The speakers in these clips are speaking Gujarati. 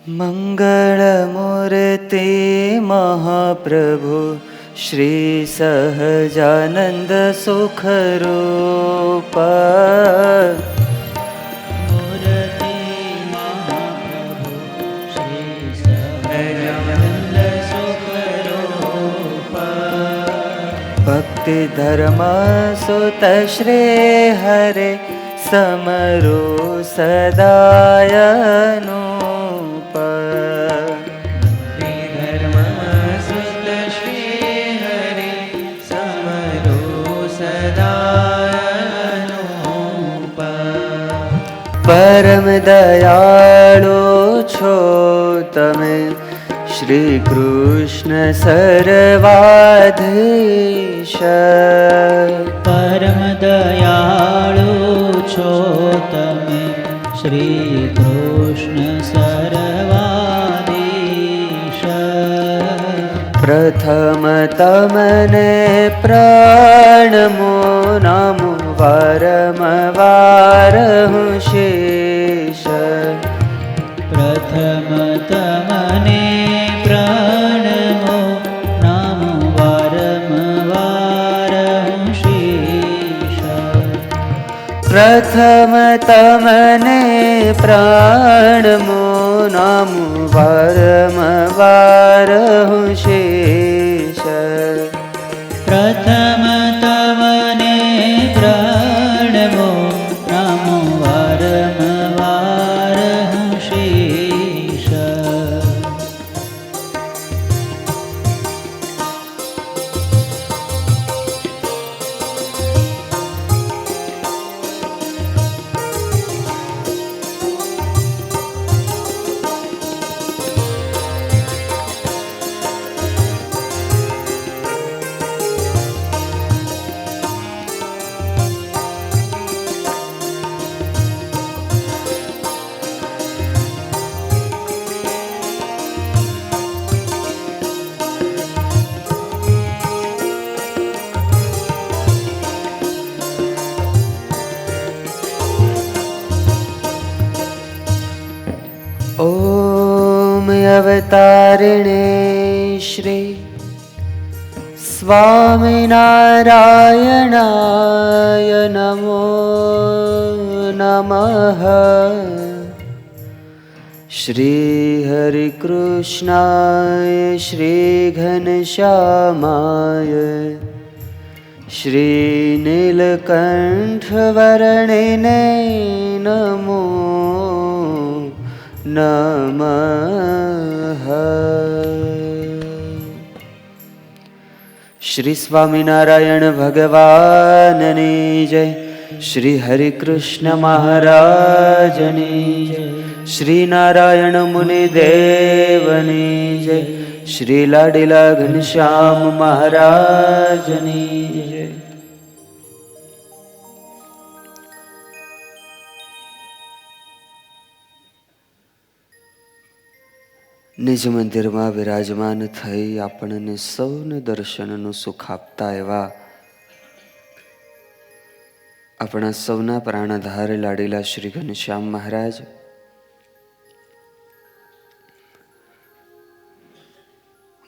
મંગળમૂર્તિ મહાપ્રભુ શ્રી સહજાનંદ સુખરૂપ. મૂર્તિ મહાપ્રભુ શ્રી સહજાનંદ સુખરૂપ. ભક્તિ ધર્મ સુત શ્રી હરે સમરો સદાયનું. પરમ દયાળુ છો તમે શ્રી કૃષ્ણ સર્વાધીશ. પરમ દયાળુ છો તમે શ્રી કૃષ્ણ સર્વાધીશ. પ્રથમ તમને પ્રણમો નમો વારંવાર હું શેષ. પ્રથમ તમને પ્રણમો નમો વારંવાર હું શેષ. પ્રથમ તમને પ્રણમો નમો વારંવાર હું શેષ. પ્રથમ તમને પ્રણમો નમો વારંવાર હું શેષ. ઓમ અવતારિણે શ્રી સ્વામિનારાયણાય નમો નમઃ. શ્રી હરિકૃષ્ણાય શ્રી ઘનશ્યામાય શ્રી નીલકંઠવર્ણિને નમો નમઃ. શ્રી સ્વામિનારાયણ ભગવાનની જય. શ્રી હરિકૃષ્ણ મહારાજની જય. શ્રી નારાયણ મુનિ દેવની જય. શ્રી લાડીલા ઘનશ્યામ મહારાજની જય. નિજ મંદિરમાં વિરાજમાન થઈ આપણને સૌને દર્શનનું સુખ આપતા એવા આપણા સૌના પ્રાણધાર લાડીલા શ્રી ઘનશ્યામ મહારાજ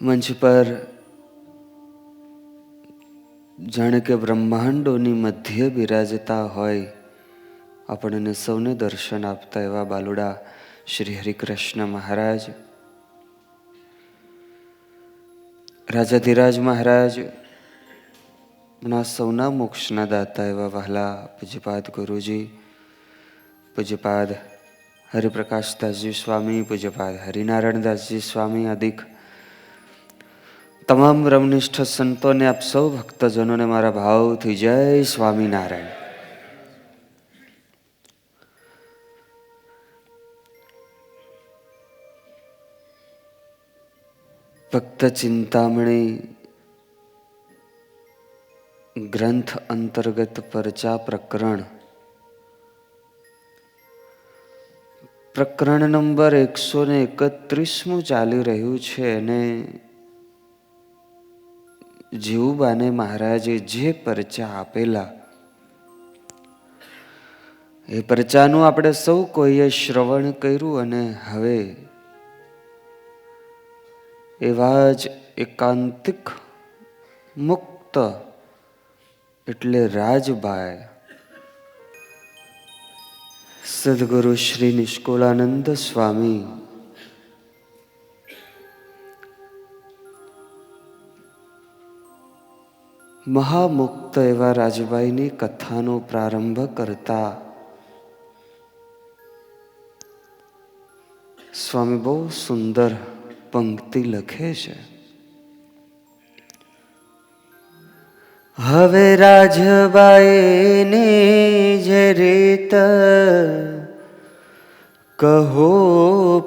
મંચ પર જાણે કે બ્રહ્માંડોની મધ્ય બિરાજતા હોય આપણને સૌને દર્શન આપતા એવા બાલુડા શ્રી હરિકૃષ્ણ મહારાજ, રાજાધિરાજ મહારાજ, સૌના મોક્ષના દાતા એવા વહાલા પૂજ્યપાદ ગુરુજી, પૂજ્યપાદ હરિપ્રકાશદાસજી સ્વામી, પૂજ્યપાદ હરિનારાયણદાસજી સ્વામી આદિક તમામ બ્રહ્મનિષ્ઠ સંતોને, આપ સૌ ભક્તજનોને મારા ભાવથી જય સ્વામિનારાયણ. ભક્ત ચિંતામણી ગ્રંથ અંતર્ગત પરચા પ્રકરણ નંબર 131 ચાલી રહ્યું છે અને જીવુબાને મહારાજે જે પરચા આપેલા એ પરચાનું આપણે સૌ કોઈએ શ્રવણ કર્યું અને હવે એવા જ એકાંતિક મુક્ત એટલે રાજબાઈ સદગુરુ શ્રી નિષ્કુળાનંદ સ્વામી મહામુક્ત એવા રાજબાઈની કથાનો પ્રારંભ કરતા સ્વામી બહુ સુંદર પંક્તિ લખે છે. હવે રાજબાઈને જે રીત કહો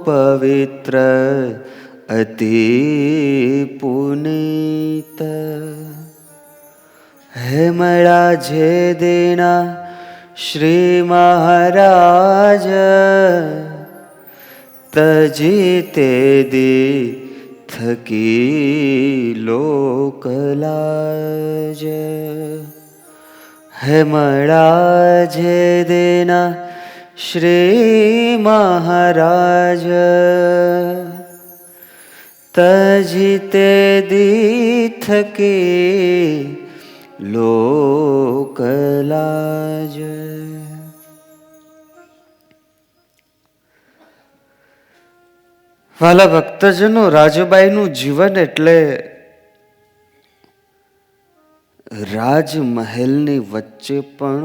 પવિત્ર અતિ પુનીત, હેમળા જે દેના શ્રી મહારાજ તજી તે દી થકી લોકલાજ, હેમળા જે દેના શ્રી મહારાજ તજી તે દી થકી લોકલાજ. વાલા ભક્તજનો, રાજબાઈનું જીવન એટલે રાજમહેલની વચ્ચે પણ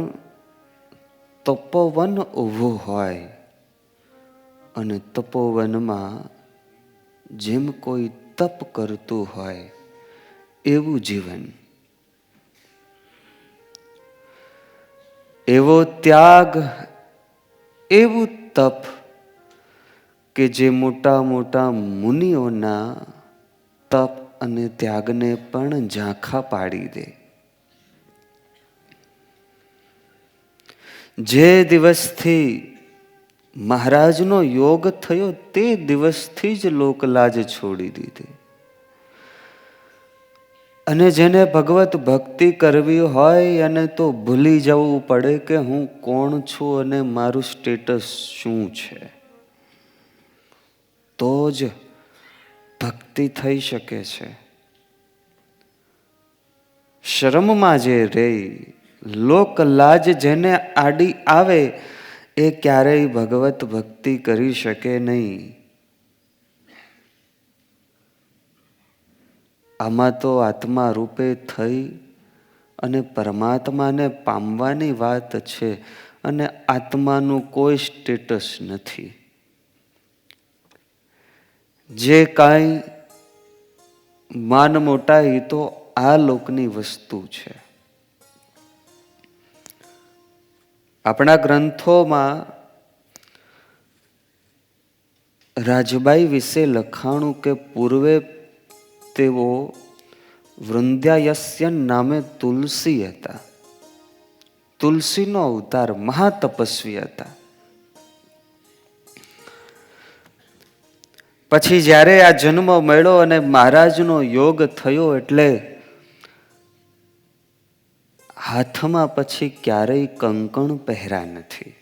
તપોવન ઊભું હોય અને તપોવનમાં જેમ કોઈ તપ કરતું હોય એવું જીવન, એવો ત્યાગ, એવું તપ કે જે મોટા મોટા મુનિઓના તપ અને ત્યાગને પણ ઝાંખા પાડી દે. જે દિવસથી મહારાજનો યોગ થયો તે દિવસથી જ લોકલાજ છોડી દીધી. અને જેને ભગવત ભક્તિ કરવી હોય અને તો ભૂલી જવું પડે કે હું કોણ છું અને મારું સ્ટેટસ શું છે, તો જ ભક્તિ થઈ શકે છે. શરમમાં જે રે, લોકલાજ જેને આડી આવે એ ક્યારેય ભગવત ભક્તિ કરી શકે નહીં. આમાં તો આત્મા રૂપે થઈ અને પરમાત્માને પામવાની વાત છે અને આત્માનું કોઈ સ્ટેટસ નથી. જે કાંઈ માન મોટાઈ તો આ લોકની વસ્તુ છે. આપણા ગ્રંથોમાં રાજબાઈ વિશે લખાણું કે પૂર્વે તેઓ વૃંદ્યાયસ્ય નામે તુલસી હતા. તુલસીનો અવતાર, મહાતપસ્વી હતા. પછી જ્યારે આ જન્મ મળ્યો અને મહારાજનો યોગ થયો એટલે હાથમાં પછી ક્યારેય કંકણ પહેર્યા નથી.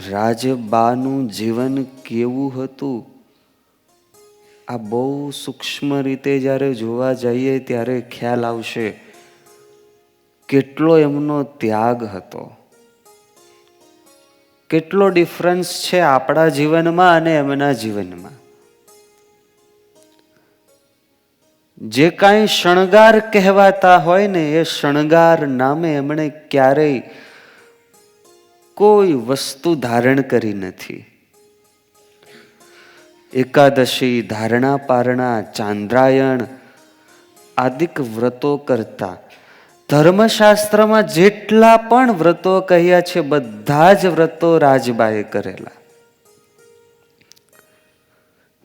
રાજબાનું જીવન કેવું હતું આ બહુ સૂક્ષ્મ રીતે જ્યારે જોવા જઈએ ત્યારે ખ્યાલ આવશે. કેટલો એમનો ત્યાગ હતો, કેટલો ડિફરન્સ છે આપણા જીવનમાં અને એમના જીવનમાં. જે કાંઈ શણગાર કહેવાતા હોય ને એ શણગાર નામે એમણે ક્યારેય કોઈ વસ્તુ ધારણ કરી નથી. એકાદશી, ધારણા પારણા, ચાંદ્રાયણ આદિક વ્રતો કરતા. ધર્મશાસ્ત્રમાં જેટલા પણ વ્રતો કહ્યા છે બધા જ વ્રતો રાજબાએ કરેલા.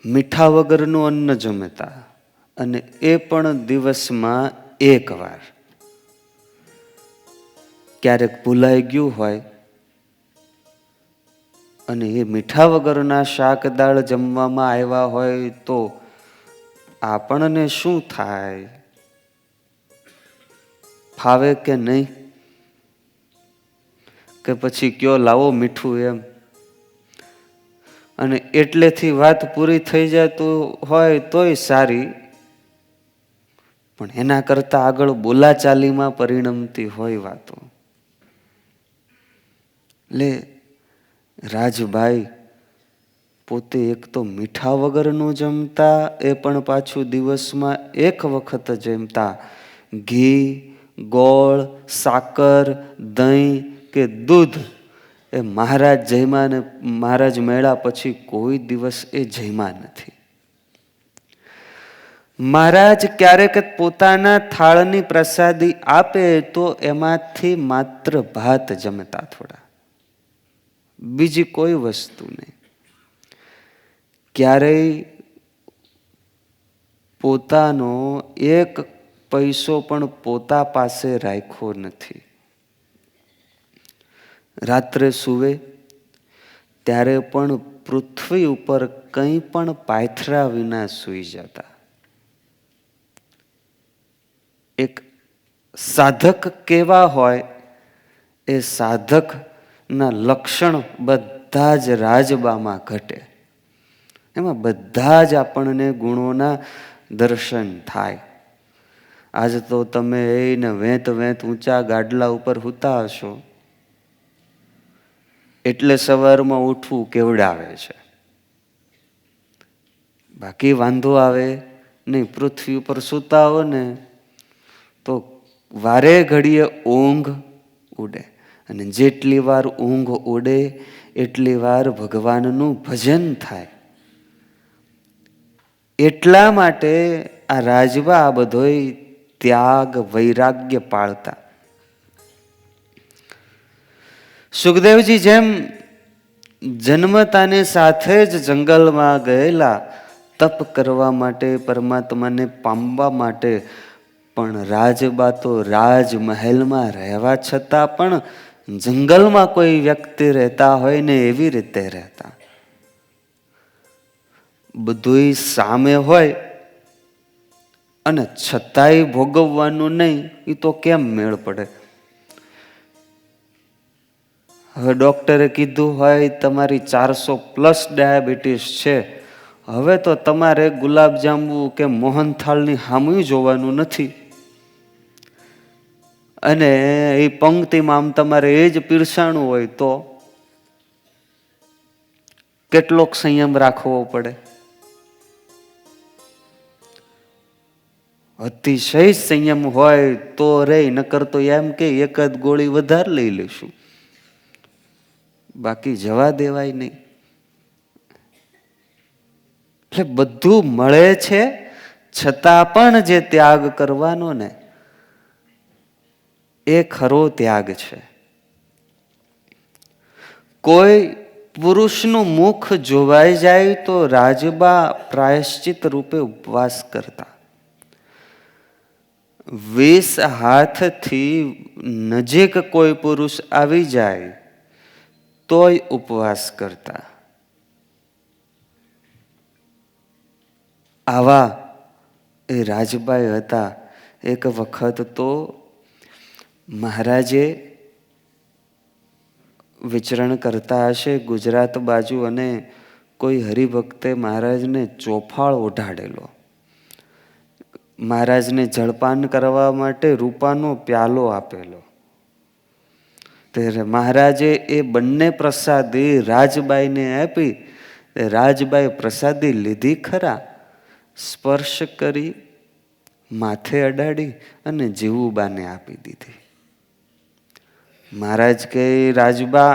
મીઠા વગરનું અન્ન જમતા અને એ પણ દિવસમાં એક વાર. ક્યારેક ભૂલાઈ ગયું હોય અને એ મીઠા વગરના શાક દાળ જમવામાં આવ્યા હોય તો આપણને શું થાય? ફાવે કે નહીં? કે પછી કયો લાવો મીઠું એમ. અને એટલેથી વાત પૂરી થઈ જતું હોય તોય સારી, પણ એના કરતા આગળ બોલાચાલીમાં પરિણમતી હોય વાતો. લે રાજભાઈ પોતે એક તો મીઠા વગરનું જમતા, એ પણ પાછું દિવસમાં એક વખત જમતા. ઘી, ગોળ, સાકર, દહીં કે દૂધ એ મહારાજ જમ્યા ને મહારાજ મળ્યા પછી કોઈ દિવસ એ જમ્યા નથી. મહારાજ ક્યારેક પોતાના થાળની પ્રસાદી આપે તો એમાંથી માત્ર ભાત જમતા થોડા, બીજી કોઈ વસ્તુ નહીં. ક્યારેય પોતાનો એક પૈસો પણ પોતા પાસે રાખ્યો નથી. રાત્રે સૂવે ત્યારે પણ પૃથ્વી ઉપર કંઈ પણ પાથરા વિના સૂઈ જતા. એક સાધક કેવા હોય એ સાધકના લક્ષણ બધા જ રાજબામાં ઘટે. એમાં બધા જ આપણને ગુણોના દર્શન થાય. આજ તો તમે એને વેંત વેંત ઊંચા ગાડલા ઉપર સૂતા હશો એટલે સવારમાં ઉઠવું કેવડાવે છે, બાકી વાંધો આવે નહીં. પૃથ્વી ઉપર સૂતા હો ને તો વારે ઘડીએ ઊંઘ ઉડે, અને જેટલી વાર ઊંઘ ઉડે એટલી વાર ભગવાનનું ભજન થાય. એટલા માટે આ રાજવા આ બધોય ત્યાગ વૈરાગ્ય પાળતા. સુખદેવજી જેમ જન્મતાની સાથે જ જંગલમાં ગયેલા તપ કરવા માટે, પરમાત્માને પામવા માટે, પણ રાજબા તો રાજમહેલમાં રહેવા છતાં પણ જંગલમાં કોઈ વ્યક્તિ રહેતા હોય ને એવી રીતે રહેતા. બધુંય સામે હોય અને છતાંય ભોગવવાનું નહીં, એ તો કેમ મેળ પડે? હવે ડોક્ટરે કીધું હોય તમારી 400+ ડાયાબિટીસ છે, હવે તો તમારે ગુલાબજાંબુ કે મોહનથાળની સામું જોવાનું નથી, અને એ પંક્તિમાં આમ તમારે એ જ પીરસાણું હોય તો કેટલોક સંયમ રાખવો પડે. અતિશય સંયમ હોય તો રે, નકર તો એમ કે એકાદ ગોળી વધારે લઈ લઈશું, બાકી જવા દેવાય નહીં. એટલે બધું મળે છે છતાં પણ જે ત્યાગ કરવાનો ને એ ખરો ત્યાગ છે. કોઈ પુરુષનું મુખ જોવાઈ જાય તો રાજબા પ્રાયશ્ચિત રૂપે ઉપવાસ કરતા. 20 હાથથી નજીક કોઈ પુરુષ આવી જાય તોય ઉપવાસ કરતા. આવા એ રાજબાઈ હતા. એક વખત તો મહારાજે વિચરણ કરતા હશે ગુજરાત બાજુ, અને કોઈ હરિભક્તે મહારાજને ચોફાળ ઓઢાડેલો. મહારાજને જળપાન કરવા માટે રૂપાનો પ્યાલો આપેલો. ત્યારે મહારાજે એ બંને પ્રસાદી રાજબાઈને આપી. રાજબાઈ પ્રસાદી લીધી ખરા, સ્પર્શ કરી, માથે અડાડી અને જીવુબાને આપી દીધી. મહારાજ કે રાજબા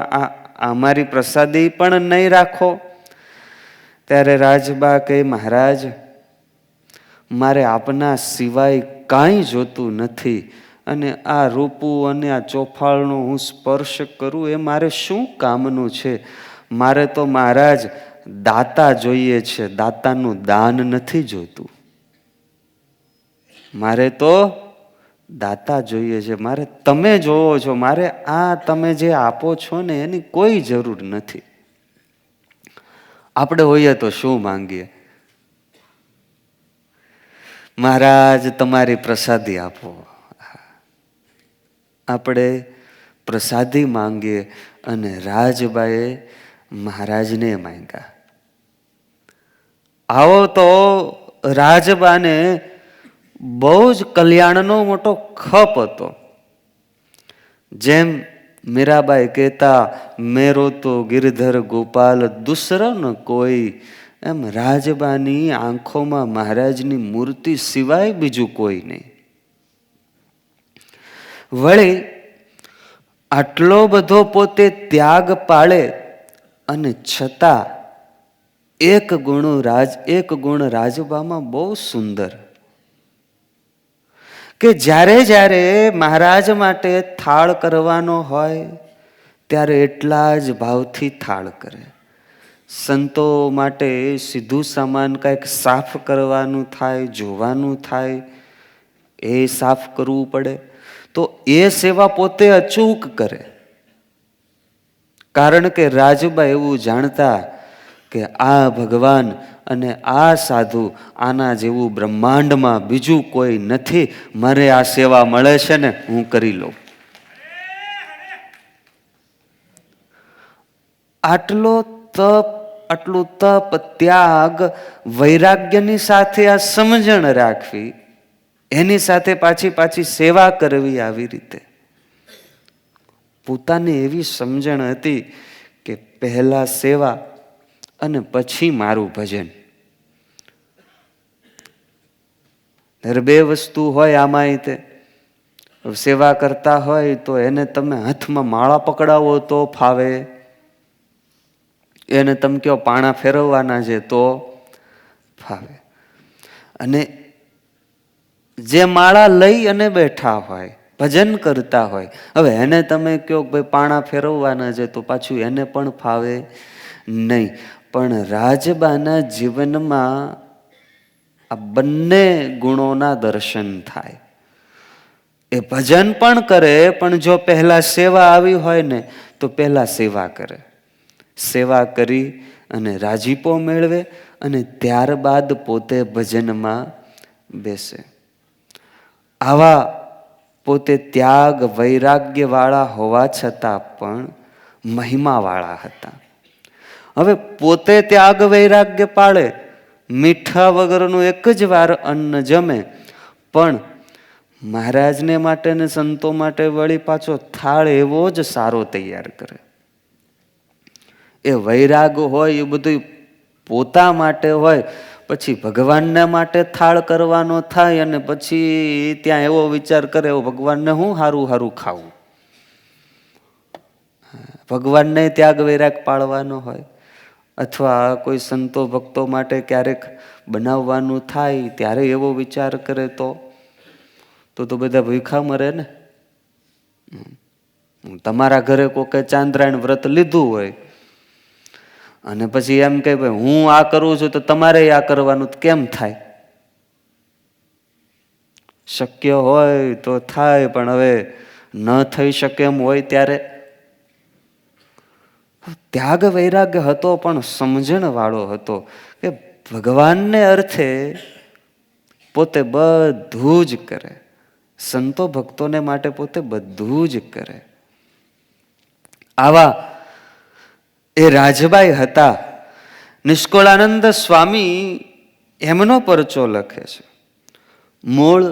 અમારી પ્રસાદી પણ નહીં રાખો? ત્યારે રાજબા કે મહારાજ મારે આપના સિવાય કાંઈ જોતું નથી, અને આ રૂપું અને આ ચોફાળનો હું સ્પર્શ કરું એ મારે શું કામનું છે? મારે તો મહારાજ દાતા જોઈએ છે, દાતાનું દાન નથી જોતું. મારે તો દાતા જોઈએ છે, મારે તમે જોવો છો, મારે આ તમે જે આપો છો ને એની કોઈ જરૂર નથી. આપણે હોઈએ તો શું માંગીએ? મહારાજ તમારી પ્રસાદી આપો. આપણે પ્રસાદી માંગીએ, અને રાજબાએ મહારાજને માંગ્યા. આવો તો રાજબાને બહુ જ કલ્યાણનો મોટો ખપ હતો. જેમ મીરાબાઈ કહેતા, મેરો તો ગિરધર ગોપાલ દુસરો ન કોઈ, એમ રાજબાની આંખોમાં મહારાજની મૂર્તિ સિવાય બીજું કોઈ નહીં. વળી આટલો બધો પોતે ત્યાગ પાળે અને છતાં એક ગુણ રાજબામાં બહુ સુંદર, કે જ્યારે જ્યારે મહારાજ માટે થાળ કરવાનો હોય ત્યારે એટલા જ ભાવથી થાળ કરે. સંતો માટે સીધું સામાન કંઈક સાફ કરવાનું થાય, જોવાનું થાય, એ સાફ કરવું પડે તો એ સેવા પોતે અચૂક કરે. કારણ કે રાજબા એવું જાણતા કે આ ભગવાન અને આ સાધુ, આના જેવું બ્રહ્માંડમાં બીજું કોઈ નથી. મારે આ સેવા મળે છે ને હું કરી લઉં. આટલું તપ, ત્યાગ, વૈરાગ્યની સાથે આ સમજણ રાખવી, એની સાથે પાછી સેવા કરવી. આવી રીતે પોતાની એવી સમજણ હતી કે પહેલા સેવા અને પછી મારું ભજન. બે વસ્તુ હોય આમાં. તે સેવા કરતા હોય તો એને તમે હાથમાં માળા પકડાવો તો ફાવે, એને તમે કહો પાણા ફેરવવાના છે તો ફાવે. અને જે માળા લઈ અને બેઠા હોય, ભજન કરતા હોય, હવે એને તમે કહો ભાઈ પાણા ફેરવવાના છે તો પાછું એને પણ ફાવે નહીં. પણ રાજબાના જીવનમાં આ બંને ગુણોના દર્શન થાય. એ ભજન પણ કરે, પણ જો પહેલા સેવા આવી હોય ને તો પહેલા સેવા કરે. સેવા કરી અને રાજીપો મેળવે અને ત્યારબાદ પોતે ભજનમાં બેસે. આવા પોતે ત્યાગ વૈરાગ્ય વાળા હોવા છતાં પણ મહિમા વાળા હતા. હવે પોતે ત્યાગ વૈરાગ્ય પાળે, મીઠા વગરનું એક જ વાર અન્ન જમે, પણ મહારાજને માટે ને સંતો માટે વળી પાછો થાળ એવો જ સારો તૈયાર કરે. એ વૈરાગ હોય એ બધું પોતા માટે હોય, પછી ભગવાનને માટે થાળ કરવાનો થાય અને પછી ત્યાં એવો વિચાર કરે ભગવાનને હું હારું હારું ખાવું. ભગવાનને ત્યાગ વૈરાગ પાળવાનો હોય, અથવા કોઈ સંતો ભક્તો માટે ક્યારેક બનાવવાનું થાય ત્યારે એવો વિચાર કરે તો બધા ભૂખા મરે ને. તમારા ઘરે કોકે ચાંદ્રાયણ વ્રત લીધું હોય અને પછી એમ કે ભાઈ હું આ કરું છું તો તમારે આ કરવાનું, કેમ થાય? શક્ય હોય તો થાય, પણ હવે ન થઈ શકે એમ હોય ત્યારે ત્યાગ વૈરાગ્ય હતો, પણ સમજણ વાળો હતો કે ભગવાનને અર્થે પોતે બધું જ કરે. સંતો ભક્તોને માટે પોતે બધું જ કરે. આવા એ રાજબાઈ હતા. નિષ્કુળાનંદ સ્વામી એમનો પરચો લખે છે. મૂળ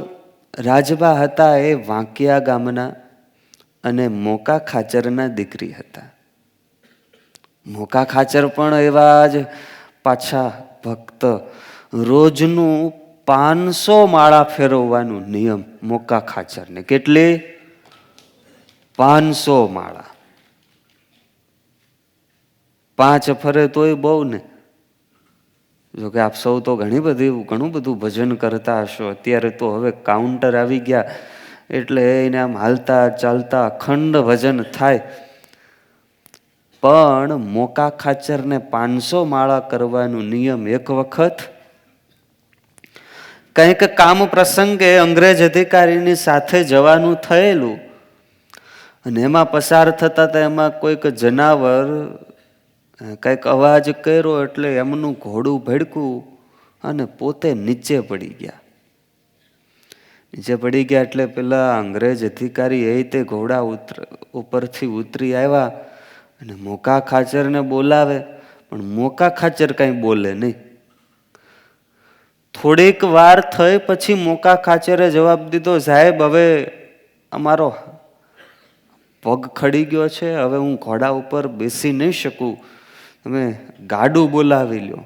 રાજબા હતા એ વાંકિયા ગામના અને મોકા ખાચરના દીકરી હતા. મોકા ખાચર પણ એવા જ પાછા ભક્ત. રોજનું 500 માળા ફેરવવાનું નિયમ મોકા ખાચરને. કેટલી? 500 માળા. 5 ફરે તોય બહુ ને. જોકે આપ સૌ તો ઘણું બધું ભજન કરતા હશો. અત્યારે તો હવે કાઉન્ટર આવી ગયા એટલે એને આમ હાલતા ચાલતા અખંડ ભજન થાય. પણ મોકા ખાચરને 500 માળા કરવાનું નિયમ. એક વખત કંઈક કામ પ્રસંગે અંગ્રેજ અધિકારીની સાથે જવાનું થયેલું અને એમાં પસાર થતા હતા, એમાં કોઈક જનાવર કંઈક અવાજ કર્યો એટલે એમનું ઘોડું ભડકું અને પોતે નીચે પડી ગયા. નીચે પડી ગયા એટલે પેલા અંગ્રેજ અધિકારી એ તે ઘોડા ઉપરથી ઉતરી આવ્યા અને મોકા ખાચરને બોલાવે, પણ મોકા ખાચર કઈ બોલે નહીં. થોડીક વાર થઈ પછી મોકા ખાચરે જવાબ દીધો, સાહેબ હવે અમારો પગ ખડી ગયો છે, હવે હું ઘોડા ઉપર બેસી નહીં શકું, તમે ગાડું બોલાવી લ્યો.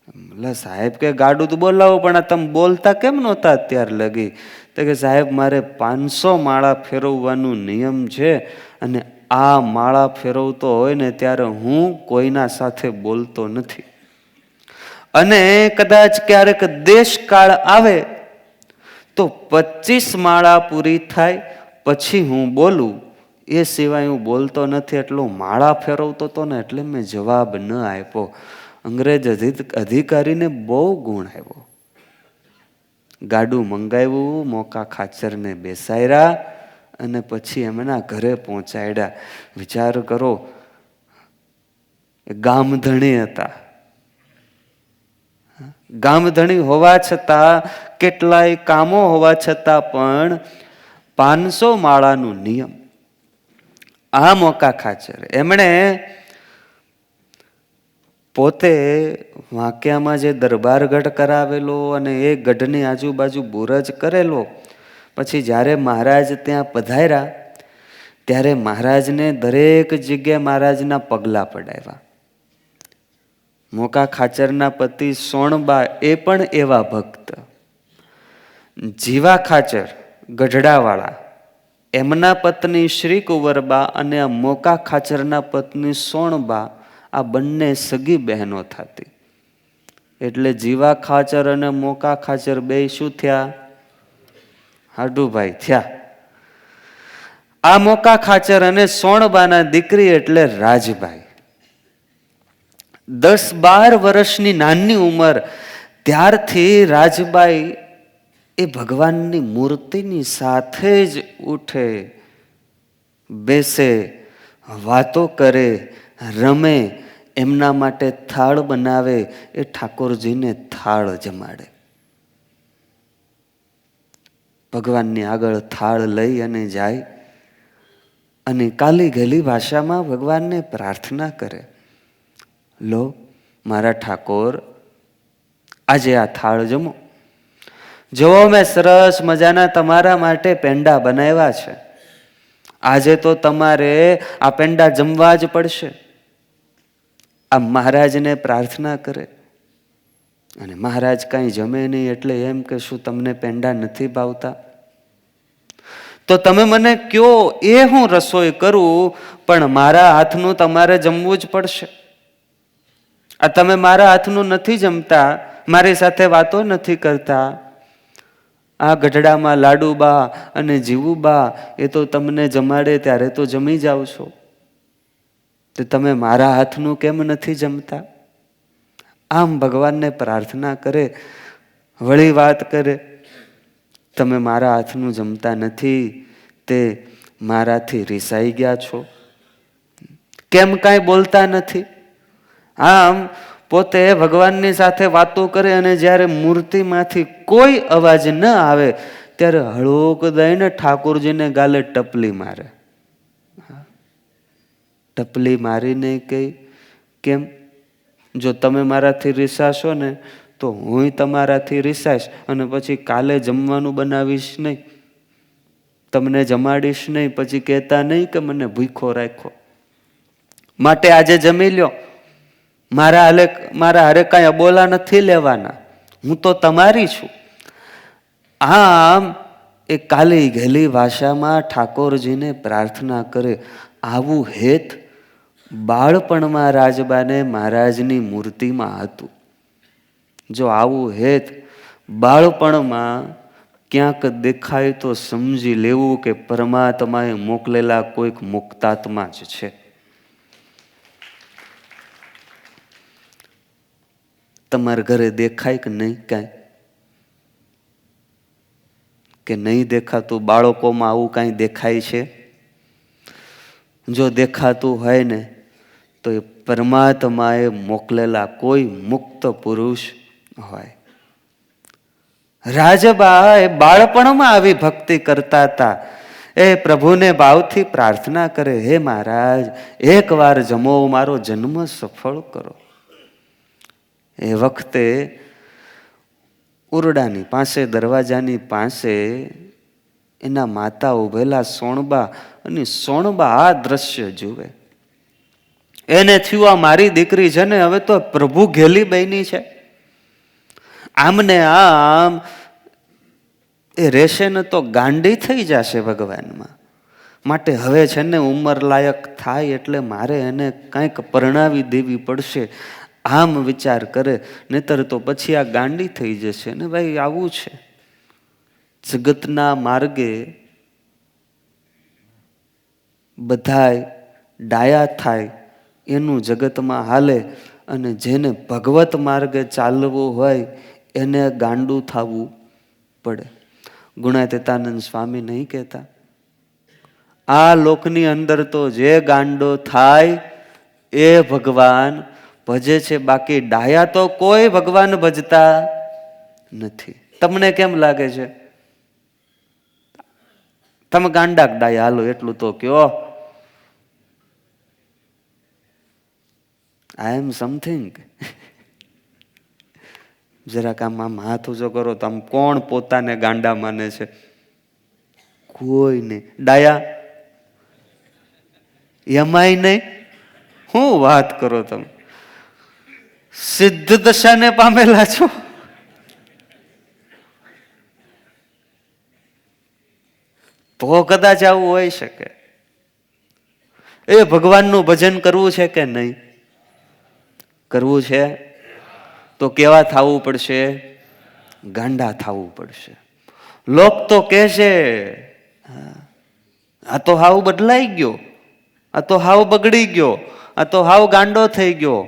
એટલે સાહેબ કે ગાડું તો બોલાવો, પણ આ તમે બોલતા કેમ નહોતા અત્યાર લગી? તો કે સાહેબ મારે 500 માળા ફેરવવાનું નિયમ છે, અને આ માળા ફેરવતો હોય ને ત્યારે હું કોઈના સાથે બોલતો નથી, અને કદાચ ક્યારેક દેશકાળ આવે તો 25 માળા પૂરી થાય પછી હું બોલું, એ સિવાય હું બોલતો નથી. એટલો માળા ફેરવતો હતો ને, એટલે મેં જવાબ ન આપ્યો. અંગ્રેજ અધિકારીને બહુ ગુણ આવ્યો. ગાડું મંગાવ્યું, મોકા ખાચરને બેસાડ્યા અને પછી એમના ઘરે પહોંચાડ્યા. વિચાર કરો, ગામધણી હતા. ગામધણી હોવા છતાં, કેટલાય કામો હોવા છતાં પણ 500 માળાનું નિયમ. આ મોકા ખાચર એમણે પોતે વાંક્યામાં જે દરબાર ગઢ કરાવેલો અને એ ગઢની આજુબાજુ બુરજ કરેલો, પછી જ્યારે મહારાજ ત્યાં પધાર્યા ત્યારે મહારાજને દરેક જગ્યાએ મહારાજના પગલા પડાવ્યા. મોકા ખાચરના પતિ સોણબા એ પણ એવા ભક્ત. જીવા ખાચર ગઢડાવાળા, એમના પત્ની શ્રી કુંવરબા અને આ મોકા ખાચરના પત્ની સોણબા, આ બંને સગી બહેનો થતી. એટલે જીવા ખાચર અને મોકા ખાચર બે શું થયા? હાડુભાઈ થયા. આ મોકા ખાચર અને સોણબાના દીકરી એટલે રાજભાઈ. 10-12 વર્ષની નાની ઉંમર ત્યારથી રાજબાઈ એ ભગવાનની મૂર્તિની સાથે જ ઉઠે, બેસે, વાતો કરે, રમે, એમના માટે થાળ બનાવે, એ ઠાકોરજીને થાળ જમાડે. ભગવાનની આગળ થાળ લઈ અને જાય અને કાલી ગેલી ભાષામાં ભગવાનને પ્રાર્થના કરે, લો મારા ઠાકોર, આજે આ થાળ જમો. જો મેં સરસ મજાના તમારા માટે પેંડા બનાવ્યા છે, આજે તો તમારે આ પેંડા જમવા જ પડશે. આ મહારાજને પ્રાર્થના કરે. અને મહારાજ કાંઈ જમે નહીં એટલે એમ કે શું તમને પેંડા નથી ભાવતા? તો તમે મને કયો, એ હું રસોઈ કરું, પણ મારા હાથનું તમારે જમવું જ પડશે. આ તમે મારા હાથનું નથી જમતા, મારી સાથે વાતો નથી કરતા. આ ગઢડામાં લાડુબા અને જીવુબા એ તો તમને જમાડે ત્યારે તો જમી જાવ છો, તો તમે મારા હાથનું કેમ નથી જમતા? આમ ભગવાનને પ્રાર્થના કરે. વળી વાત કરે, તમે મારા હાથનું જમતા નથી, તે મારાથી રિસાઈ ગયા છો, કેમ કાંઈ બોલતા નથી? આમ પોતે ભગવાનની સાથે વાતો કરે અને જ્યારે મૂર્તિમાંથી કોઈ અવાજ ન આવે ત્યારે હળોક દઈને ઠાકોરજીને ગાલે ટપલી મારે. ટપલી મારીને કહી, કેમ? જો તમે મારાથી રીસાશો ને તો હું તમારાથી રીસાઈશ, અને પછી કાલે જમવાનું બનાવીશ નહીં, તમને જમાડીશ નહીં, પછી કહેતા નહીં કે મને ભૂખો રાખ્યો. માટે આજે જમી લ્યો, મારા હારે કાંઈ અબોલા નથી લેવાના, હું તો તમારી છું. આમ એ કાલી ઘેલી ભાષામાં ઠાકોરજીને પ્રાર્થના કરે. આવું હેત બાળપણમાં રાજબાને મહારાજની મૂર્તિમાં હતું. જો આવું હેત બાળપણમાં ક્યાંક દેખાય તો સમજી લેવું કે પરમાત્માએ મોકલેલા કોઈક મુક્તાત્મા જ છે. તમારા ઘરે દેખાય કે નહીં કાંઈ? કે નહીં દેખાતું? બાળકોમાં આવું કાંઈ દેખાય છે? જો દેખાતું હોય ને તો એ પરમાત્માએ મોકલેલા કોઈ મુક્ત પુરુષ હોય. રાજબા એ બાળપણમાં આવી ભક્તિ કરતા હતા. એ પ્રભુને ભાવથી પ્રાર્થના કરે, હે મહારાજ, એકવાર જમો, મારો જન્મ સફળ કરો. એ વખતે ઓરડાની પાસે, દરવાજાની પાસે એના માતા ઉભેલા સોણબા, અને સોણબા આ દ્રશ્ય જુએ. એને થયું આ મારી દીકરી છે ને હવે તો પ્રભુ ઘેલી બની છે, આમને આમ એ રહેશે ને તો ગાંડી થઈ જશે ભગવાનમાં. માટે હવે છે ને ઉંમર લાયક થાય એટલે મારે એને કંઈક પરણાવી દેવી પડશે, આમ વિચાર કરે, નહીતર તો પછી આ ગાંડી થઈ જશે. ને ભાઈ આવું છે જગતના માર્ગે, બધાય ડાયા થાય એનું જગતમાં હાલે, અને જેને ભગવત માર્ગે ચાલવું હોય એને ગાંડું થવું પડે. ગુણાતીતાનંદ સ્વામી નહીં કહેતા, આ લોકની અંદર તો જે ગાંડો થાય એ ભગવાન ભજે છે, બાકી ડાયા તો કોઈ ભગવાન ભજતા નથી. તમને કેમ લાગે છે? તમે ગાંડા ડાયા હાલો એટલું તો કયો. આઈ એમ સમથિંગ. જરાક આમ હાથ ઊંચો કરો તો આમ કોણ પોતાને ગાંડા માને છે? કોઈ નહીં. ડાયા એમાંય નહીં. શું વાત કરો તમે? સિદ્ધ દશાને પામેલા છો. તો કદાચ આવું હોઈ શકે. એ ભગવાનનું ભજન કરવું છે કે નહીં કરવું છે? તો કેવા થવું પડશે? ગાંડા થવું પડશે. લોક તો કહે છે આ તો હાવ બદલાઈ ગયો, આ તો હાવ બગડી ગયો, આ તો હાવ ગાંડો થઈ ગયો.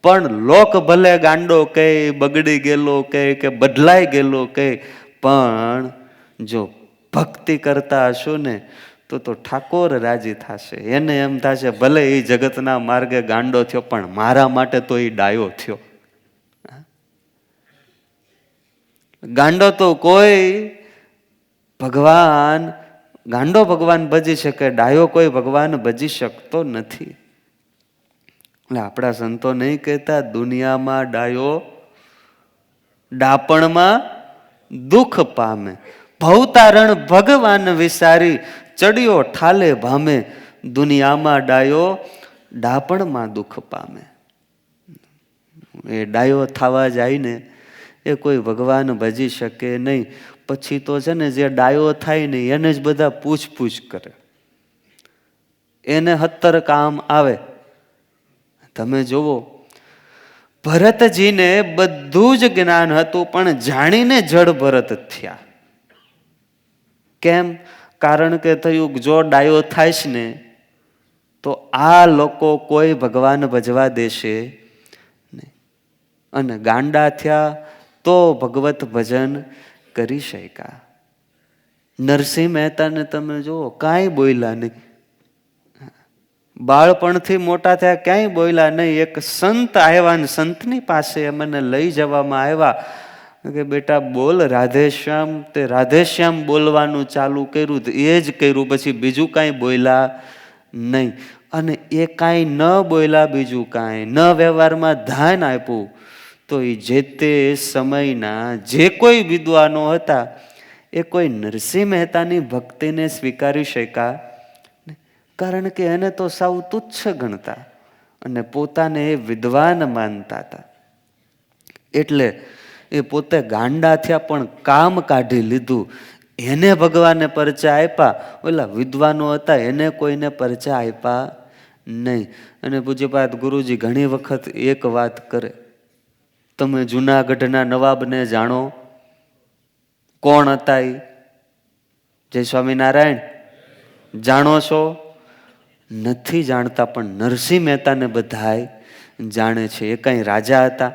પણ લોક ભલે ગાંડો કહે, બગડી ગયેલો કહે કે બદલાઈ ગયેલો કહે, પણ જો ભક્તિ કરતા હશો ને તો ઠાકોર રાજી થશે. એને એમ થશે ભલે એ જગતના માર્ગે ગાંડો થયો પણ મારા માટે તો એ ડાયો થયો. ગાંડો તો કોઈ ભગવાન, ગાંડો ભગવાન ભજી શકે, ડાયો કોઈ ભગવાન ભજી શકતો નથી. એટલે આપણા સંતો નહીં કહેતા દુનિયામાં ડાયો ડાપણમાં દુઃખ પામે, ભવતારણ ભગવાન વિસારી ચડ્યો ઠાલે ભામે. દુનિયામાં ડાયો ડાપણમાં દુઃખ પામે. એ ડાયો થવા જાય ને એ કોઈ ભગવાન ભજી શકે નહીં. પછી તો છે ને જે ડાયો થાય ને એને જ બધા પૂછપૂછ કરે, એને 70 કામ આવે. તમે જુઓ ભરતજીને બધું જ જ્ઞાન હતું પણ જાણીને જડ ભરત થયા. કેમ? કારણ કે થયું જો ડાયો થાય ને તો આ લોકો કોઈ ભગવાન ભજવા દેશે નહીં, અને ગાંડા થયા તો ભગવત ભજન કરી શક્યા. નરસિંહ મહેતાને તમે જુઓ, કાંઈ બોલ્યા નહીં. બાળપણથી મોટા થયા, ક્યાંય બોલ્યા નહીં. એક સંત આવ્યા ને સંતની પાસે મને લઈ જવામાં આવ્યા કે બેટા બોલ રાધેશ્યામ. તે રાધેશ્યામ બોલવાનું ચાલુ કર્યું, એ જ કર્યું, પછી બીજું કાંઈ બોલ્યા નહીં. અને એ કાંઈ ન બોલ્યા, બીજું કાંઈ ન વ્યવહારમાં ધ્યાન આપ્યું, તો એ જે તે સમયના જે કોઈ વિદ્વાનો હતા એ કોઈ નરસિંહ મહેતાની ભક્તિને સ્વીકારી શક્યા. કારણ કે એને તો સાવ તુચ્છ ગણતા અને પોતાને એ વિદ્વાન માનતા હતા. એટલે એ પોતે ગાંડા થયા પણ કામ કાઢી લીધું. એને ભગવાને પરચા આપ્યા, ઓલા વિદ્વાનો હતા એને કોઈને પરચા આપ્યા નહીં. અને પૂજ્યપાદ ગુરુજી ઘણી વખત એક વાત કરે, તમે જુનાગઢના નવાબને જાણો? કોણ હતા એ? જય સ્વામિનારાયણ. જાણો છો? નથી જાણતા, પણ નરસિંહ મહેતાને બધાય જાણે છે. એ કઈ રાજા હતા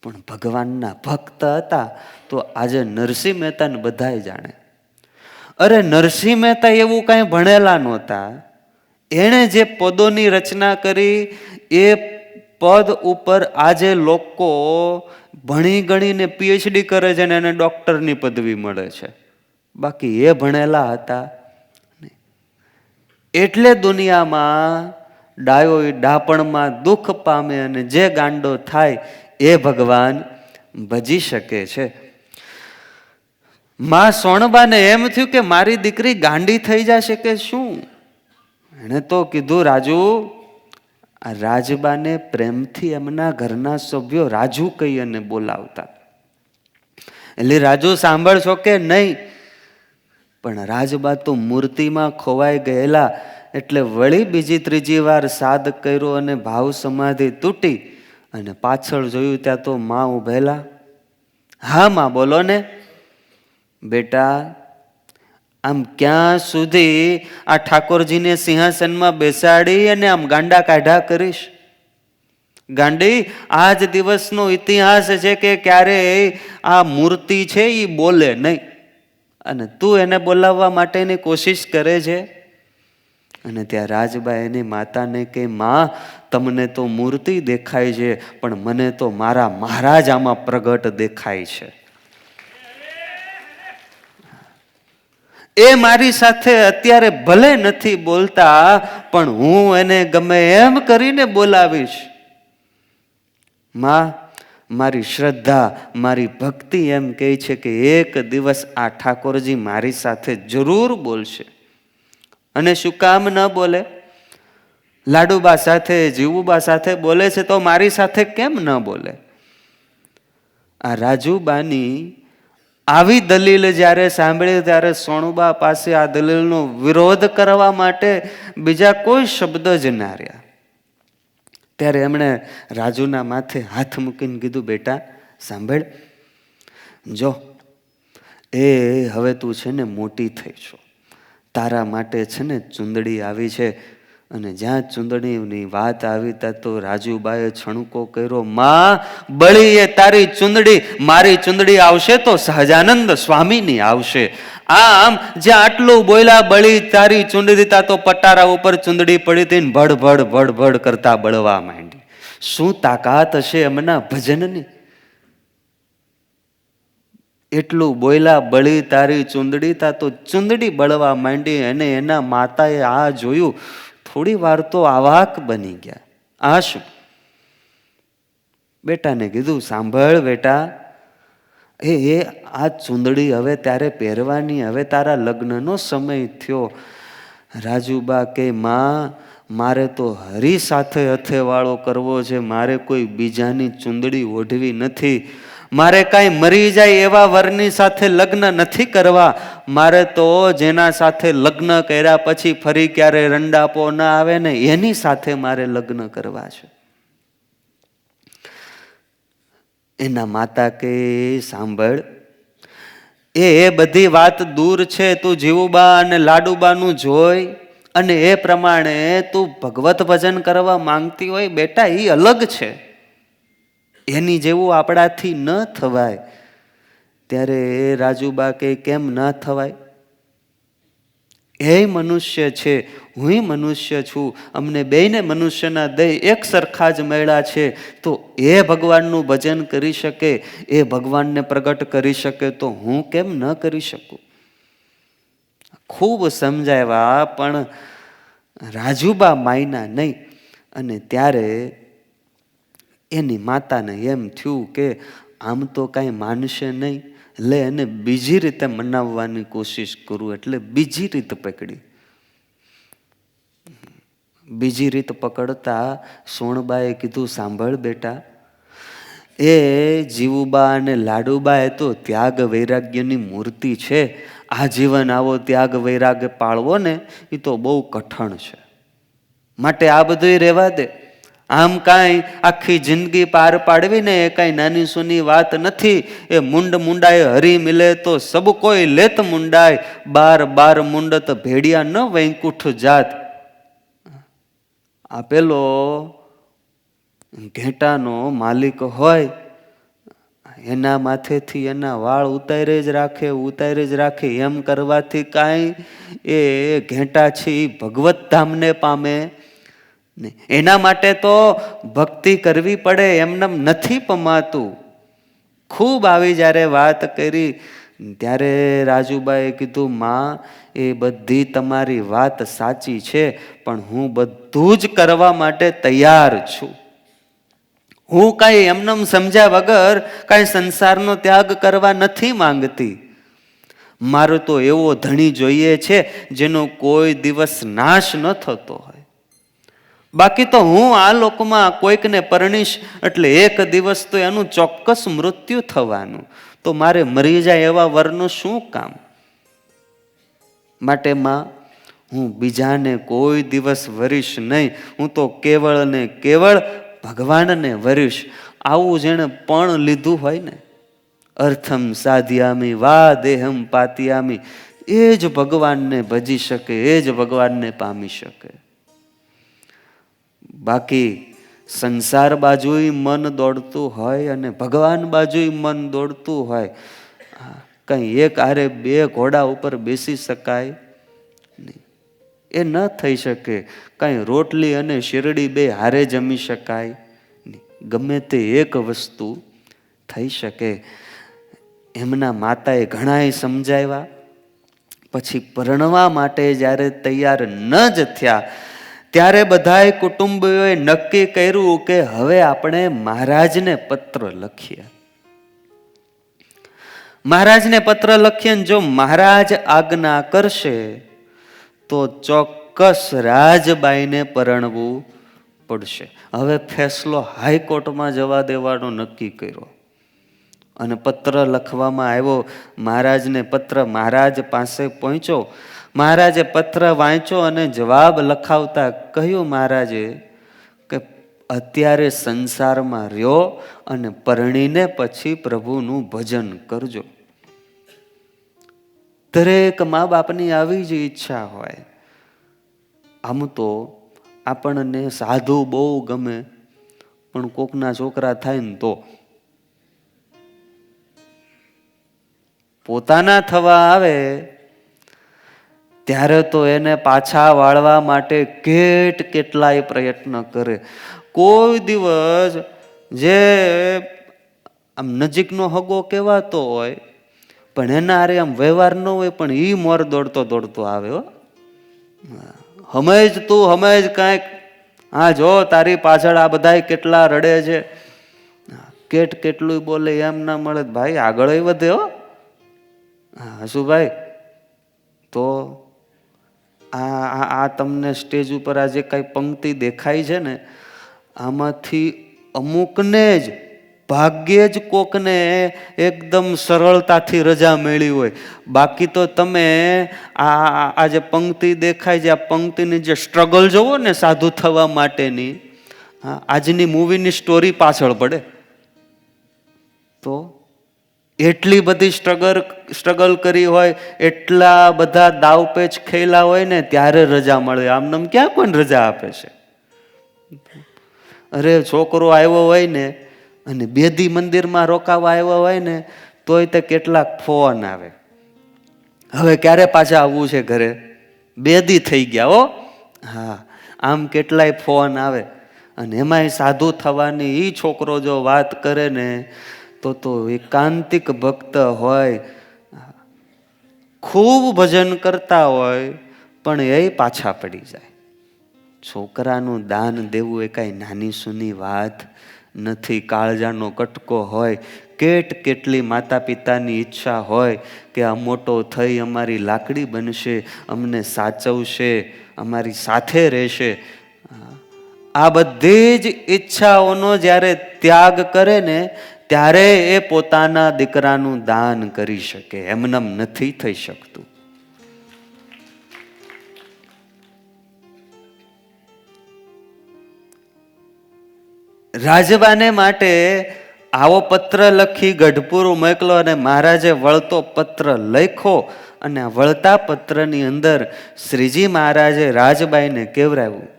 પણ ભગવાનના ભક્ત હતા, તો આજે નરસિંહ મહેતાને બધાય જાણે. અરે નરસિંહ મહેતા એવું કઈ ભણેલા નહોતા. એણે જે પદોની રચના કરી એ પદ ઉપર આજે લોકો ભણી ગણીને PhD કરે છે ને એને ડોક્ટરની પદવી મળે છે. બાકી એ ભણેલા હતા. એટલે દુનિયામાં ડાયો ડાપણમાં દુઃખ પામે અને જે ગાંડો થાય એ ભગવાન ભજી શકે છે. માં સોણબાને એમ થયું કે મારી દીકરી ગાંડી થઈ જશે કે શું. એણે તો કીધું, રાજુ. આ રાજબાને પ્રેમથી એમના ઘરના સભ્યો રાજુ કહી અને બોલાવતા. એટલે રાજુ સાંભળશો કે નહીં? પણ રાજબા તો મૂર્તિમાં ખોવાઈ ગયેલા એટલે વળી બીજી ત્રીજી વાર સાદ કર્યો અને ભાવ સમાધિ તૂટી અને પાછળ જોયું ત્યાં તો માં ઉભેલા. હા માં, બોલો ને. બેટા, આમ ક્યાં સુધી આ ઠાકોરજીને સિંહાસનમાં બેસાડી અને આમ ગાંડા કાઢા કરીશ? ગાંડી, આજ દિવસનો ઇતિહાસ છે કે ક્યારેય આ મૂર્તિ છે એ બોલે નહીં, અને તું એને બોલાવવા માટેની કોશિશ કરે છે. અને ત્યાં રાજબા એની માતાને કે, માં, તમને તો મૂર્તિ દેખાય છે, પણ મને તો મારા મહારાજ આમાં પ્રગટ દેખાય છે. એ મારી સાથે અત્યારે ભલે નથી બોલતા, પણ હું એને ગમે એમ કરીને બોલાવીશ. માં, મારી શ્રદ્ધા, મારી ભક્તિ એમ કહે છે કે એક દિવસ આ ઠાકોરજી મારી સાથે જરૂર બોલશે. અને શું કામ ન બોલે? લાડુબા સાથે, જીવુબા સાથે બોલે છે, તો મારી સાથે કેમ ન બોલે? આ રાજુબાની આવી દલીલ જ્યારે સાંભળી ત્યારે સોણુબા પાસે આ દલીલનો વિરોધ કરવા માટે બીજા કોઈ શબ્દ જ ના રહ્યા. ત્યારે એમણે રાજુના માથે હાથ મૂકીને કીધું, બેટા સાંભળ, જો હવે તું છે ને મોટી થઈ છો, તારા માટે છે ને ચૂંદડી આવી છે. અને જ્યાં ચૂંદડીની વાત આવી ત્યાં તો રાજુબાએ છણુકો કર્યો, માં, બળી એ તારી ચૂંદડી, મારી ચૂંદડી આવશે તો સહજાનંદ સ્વામીની આવશે. આમ જ્યાં આટલું બોયલા, બળી તારી ચૂંદડી, તા તો પટારા ઉપર ચૂંદડી પડી હતી ને ભડ ભડ ભડ ભડ કરતા બળવા માંડી. શું તાકાત હશે એમના ભજનની! એટલું બોયલા, બળી તારી ચૂંદડી, તા તો ચૂંદડી બળવા માંડી. અને એના માતાએ આ જોયું, થોડી વાર તો આવાક બની ગયા. આ શું? બેટાને કીધું, સાંભળ બેટા, આ ચૂંદડી હવે ત્યારે પહેરવાની, હવે તારા લગ્નનો સમય થયો. રાજુબા કે, માં, મારે તો હરી સાથે હથેવાળો કરવો છે, મારે કોઈ બીજાની ચૂંદડી ઓઢવી નથી. મારે કાંઈ મરી જાય એવા વરની સાથે લગ્ન નથી કરવા. મારે તો જેના સાથે લગ્ન કર્યા પછી ફરી ક્યારે રંડાપો ના આવે ને એની સાથે મારે લગ્ન કરવા છે. એના માતા કે, સાંભળ, એ બધી વાત દૂર છે. તું જીવુબા અને લાડુબાનું જોઈ અને એ પ્રમાણે તું ભગવત ભજન કરવા માંગતી હોય, બેટા, એ અલગ છે. એની જેવું આપણાથી ન થવાય. ત્યારે રાજુબા કે, કેમ ન થવાય? એ મનુષ્ય છે, હું મનુષ્ય છું, અમને બેયને મનુષ્યના દેહ એક સરખા જ મળ્યા છે. તો એ ભગવાનનું ભજન કરી શકે, એ ભગવાનને પ્રગટ કરી શકે, તો હું કેમ ન કરી શકું? ખૂબ સમજાવ્યા, પણ રાજુબા માયના નહીં. અને ત્યારે એની માતાને એમ થયું કે આમ તો કાંઈ માનશે નહીં, લે એને બીજી રીતે મનાવવાની કોશિશ કરું. એટલે બીજી રીત પકડી. બીજી રીત પકડતા સોણબાએ કીધું, સાંભળ બેટા, એ જીવુબા અને લાડુબા એ તો ત્યાગ વૈરાગ્યની મૂર્તિ છે. આજીવન આવો ત્યાગ વૈરાગ્ય પાળવો ને એ તો બહુ કઠણ છે. માટે આ બધું રહેવા દે. આમ કાંઈ આખી જિંદગી પાર પાડવી ને એ કાંઈ નાની સૂની વાત નથી. એ મુંડ મુંડાએ હરી મિલે તો સબ કોઈ લેત મુંડાય, બાર બાર મુંડત ભેડિયા ન વૈકુંઠ જાત. આ પેલો ઘેટાનો માલિક હોય, એના માથેથી એના વાળ ઉતારે જ રાખે. એમ કરવાથી કાંઈ એ ઘેટા છે એ ભગવત ધામને પામે. એના માટે તો ભક્તિ કરવી પડે, એમનેમ નથી પમાતું. ખૂબ આવી જ્યારે વાત કરી ત્યારે રાજુબાએ કીધું, માં, એ બધી તમારી વાત સાચી છે, પણ હું બધું જ કરવા માટે તૈયાર છું. હું કાંઈ એમનેમ સમજ્યા વગર કાંઈ સંસારનો ત્યાગ કરવા નથી માંગતી. મારો તો એવો ધણી જોઈએ છે જેનો કોઈ દિવસ નાશ ન થતો હોય. બાકી તો હું આ લોકમાં કોઈકને પરણીશ એટલે એક દિવસ તો એનું ચોક્કસ મૃત્યુ થવાનું. તો મારે મરી જાય એવા વરનું શું કામ? માટે માં, હું બીજાને કોઈ દિવસ વરીશ નહીં. હું તો કેવળ ને કેવળ ભગવાનને વરીશ. આવું જેણે પણ લીધું હોય ને, અર્થમ સાધ્યામી વા દેહમ પાત્યામી, એ જ ભગવાનને ભજી શકે, એ જ ભગવાનને પામી શકે. બાકી સંસાર બાજુય મન દોડતું હોય અને ભગવાન બાજુય મન દોડતું હોય, કંઈ એક હારે બે ઘોડા ઉપર બેસી શકાય નહીં. એ ન થઈ શકે. કંઈ રોટલી અને શીરડી બે હારે જમી શકાય નહીં. ગમે તે એક વસ્તુ થઈ શકે. એમના માતાએ ઘણાય સમજાવ્યા. પછી પરણવા માટે જ્યારે તૈયાર ન જ થયા ત્યારે બધાય કુટુંબીઓએ નક્કી કર્યું કે હવે આપણે મહારાજને પત્ર લખીએ. મહારાજને પત્ર લખીએ, જો મહારાજ આજ્ઞા કરશે તો ચોક્કસ રાજબાઈને પરણવું પડશે. હવે ફેસલો હાઈકોર્ટમાં જવા દેવાનો નક્કી કર્યો અને પત્ર લખવામાં આવ્યો. મહારાજને પત્ર મહારાજ પાસે પહોંચ્યો. મહારાજે પત્ર વાંચ્યો અને જવાબ લખાવતા કહ્યું મહારાજે કે અત્યારે સંસારમાં રહ્યો અને પરણીને પછી પ્રભુનું ભજન કરજો. દરેક મા બાપની આવી જ ઈચ્છા હોય. આમ તો આપણને સાધુ બહુ ગમે, પણ કોકના છોકરા થાય ને તો પોતાના થવા આવે ત્યારે તો એને પાછા વાળવા માટે કેટલાય પ્રયત્ન કરે. કોઈ દિવસ જે આમ નજીકનો હગો કહેવાતો હોય પણ એના હારે આમ વ્યવહાર ન હોય, પણ ઈ મોર દોડતો દોડતો આવે. હમેજ તું હમેજ કાંઈક, હા જો તારી પાછળ આ બધાય કેટલા રડે છે, કેટલું બોલે એમ ના મળે ભાઈ, આગળ વધે. હો હા હસુભાઈ, તો આ તમને સ્ટેજ ઉપર આ જે કાંઈ પંક્તિ દેખાય છે ને, આમાંથી અમુકને જ ભાગ્યે જ કોકને એકદમ સરળતાથી રજા મળી હોય. બાકી તો તમે આ જે પંક્તિ દેખાય છે, આ પંક્તિની જે સ્ટ્રગલ જોવો ને સાધુ થવા માટેની, આજની મૂવીની સ્ટોરી પાછળ પડે. તો એટલી બધી સ્ટ્રગલ કરી હોય, એટલા બધા દાવપેચ ખેલા હોય ને ત્યારે રજા મળે. આમનામ ક્યાં કોઈને રજા આપે છે? અરે છોકરો આવ્યો હોય ને અને બેદી મંદિરમાં રોકાવા આવ્યો હોય ને તોય તે કેટલાક ફોન આવે, હવે ક્યારે પાછા આવવું છે ઘરે, બેદી થઈ ગયા હો. હા, આમ કેટલાય ફોન આવે. અને એમાંય સાધુ થવાની ઈ છોકરો જો વાત કરે ને તો એકાંતિક ભક્ત હોય, ખૂબ ભજન કરતા હોય, પણ એ પાછા પડી જાય. છોકરાનું દાન દેવું એ કાંઈ નાની સૂની વાત નથી. કાળજાનો કટકો હોય. કેટલી માતા પિતાની ઈચ્છા હોય કે આ મોટો થઈ અમારી લાકડી બનશે, અમને સાચવશે, અમારી સાથે રહેશે. આ બધી જ ઈચ્છાઓનો જ્યારે ત્યાગ કરે ને ત્યારે એ પોતાના દીકરાનું દાન કરી શકે. એમનેમ નથી થઈ શકતું. રાજબાને માટે આવો પત્ર લખી ગઢપુર મોકલો અને મહારાજે વળતો પત્ર લખ્યો. અને વળતા પત્રની અંદર શ્રીજી મહારાજે રાજબાઈને કેવરાવ્યું.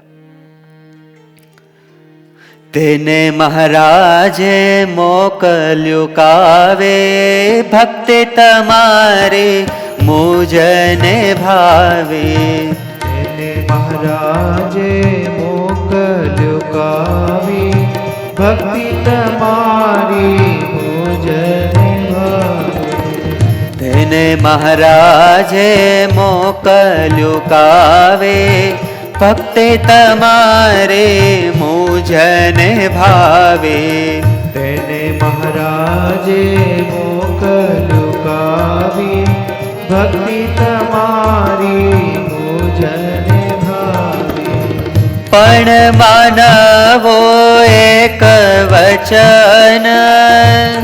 તેને મહારાજે મોકલ્યું કાવે, ભક્તિ તમારી મુજને ભાવે. તેને મહારાજે મોકલ્યું કાવે, ભક્તિ તમારી મુજને ભાવે. તેને મહારાજે મોકલ્યું કાવે, ભક્તિ તમારે મુજને ભાવે. તેને મહારાજે મોકલ્યું કાવી, ભક્તિ તમારી મુજને ભાવી. પણ માનવો એક વચન,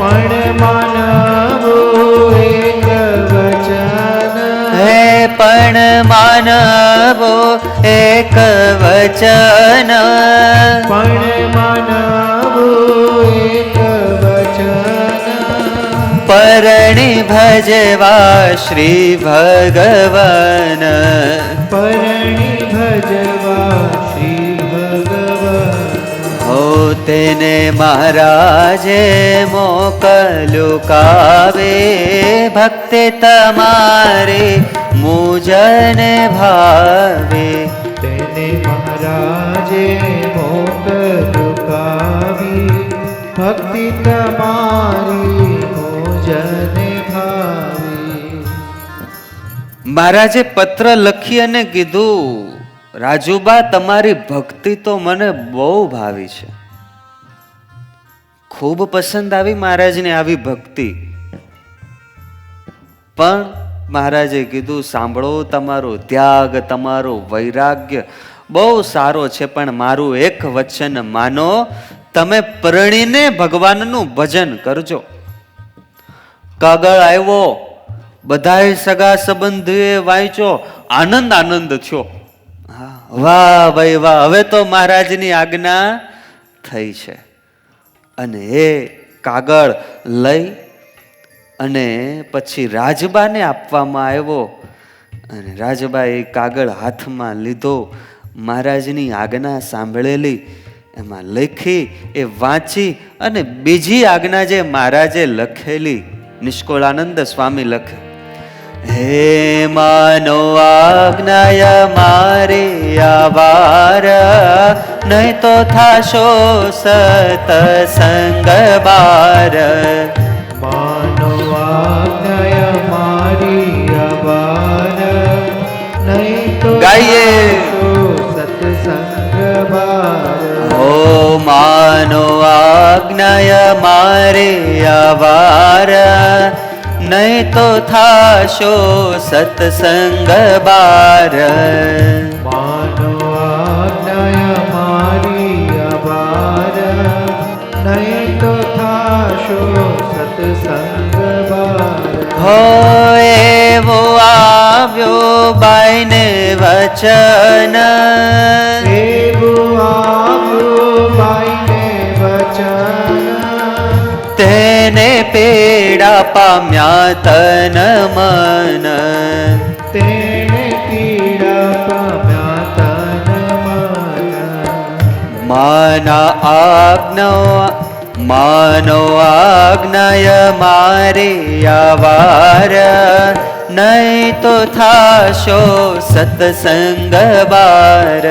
પણ માનવો એક વચન, હે પણ માનવો એક વચન. પણ માનવો એક વચન, પરણી ભજવા શ્રી ભગવાન. પરણી ભજવા શ્રી ભગવાન. હો તેને મહારાજે મોકલ્યું કાવે, ભક્તિ તમારે મુજને ભાવે. તેને મહારાજે મોકલ્યું કાવી, ભક્તિ તમારી મુજને ભાવી. મહારાજે પત્ર લખી અને કીધું, રાજુબા તમારી ભક્તિ તો મને બહુ ભાવી છે. ખૂબ પસંદ આવી મહારાજને આવી ભક્તિ. પણ મહારાજે કીધું, સાંભળો, તમારો ત્યાગ, તમારો વૈરાગ્ય બહુ સારો છે, પણ મારું એક વચન માનો, તમે પરણીને ભગવાનનું ભજન કરજો. કાગળ આવ્યો, બધાય સગા સંબંધીએ વાંચ્યો, આનંદ આનંદ થયો. વાહ ભાઈ વાહ, હવે તો મહારાજની આજ્ઞા થઈ છે. અને એ કાગળ લઈ અને પછી રાજબાને આપવામાં આવ્યો. અને રાજબાએ એ કાગળ હાથમાં લીધો, મહારાજની આજ્ઞા સાંભળેલી, એમાં લખી, એ વાંચી અને બીજી આજ્ઞા જે મહારાજે લખેલી, નિષ્કુળાનંદ સ્વામી લખે, હે માનો આજ્ઞાય મારી આવાર, નહીં તો થાશો સતસંગ બાર. માનો આજ્ઞા મારી આભાર, નહીં તો ગાઈએ. સત્સંગ બાર. હો માનો આજ્ઞાય મારે આવાર, નહીં તો થાશો સત્સંગ બાર. માનો આજ્ઞા મારી આભાર, નહીં તો થાશો સત્સંગ બાર. હો એવો આવ્યો બાઈને વચન, એવું આવ્યું બાઈને વચન, તેને પીડા પામ્યા તન મન. તેને પીડા પામ્યા તન મન. માનો આજ્ઞાય મારે આવાર, નહીં તો થાશો સત્સંગ બાર.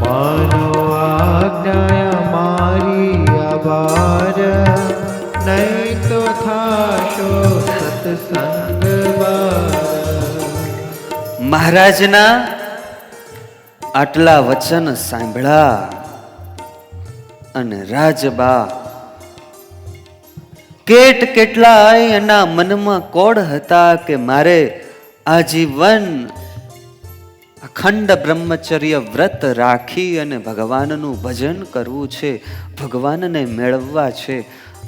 માનો આજ્ઞા મારી આભાર, નહીં તો થાશો સત્સંગ બાર. મહારાજના આટલા વચન સાંભળ્યા અને રાજબા કેટલાય એના મનમાં કોડ હતા કે મારે આજીવન અખંડ બ્રહ્મચર્ય વ્રત રાખી અને ભગવાનનું ભજન કરવું છે, ભગવાનને મેળવવા છે.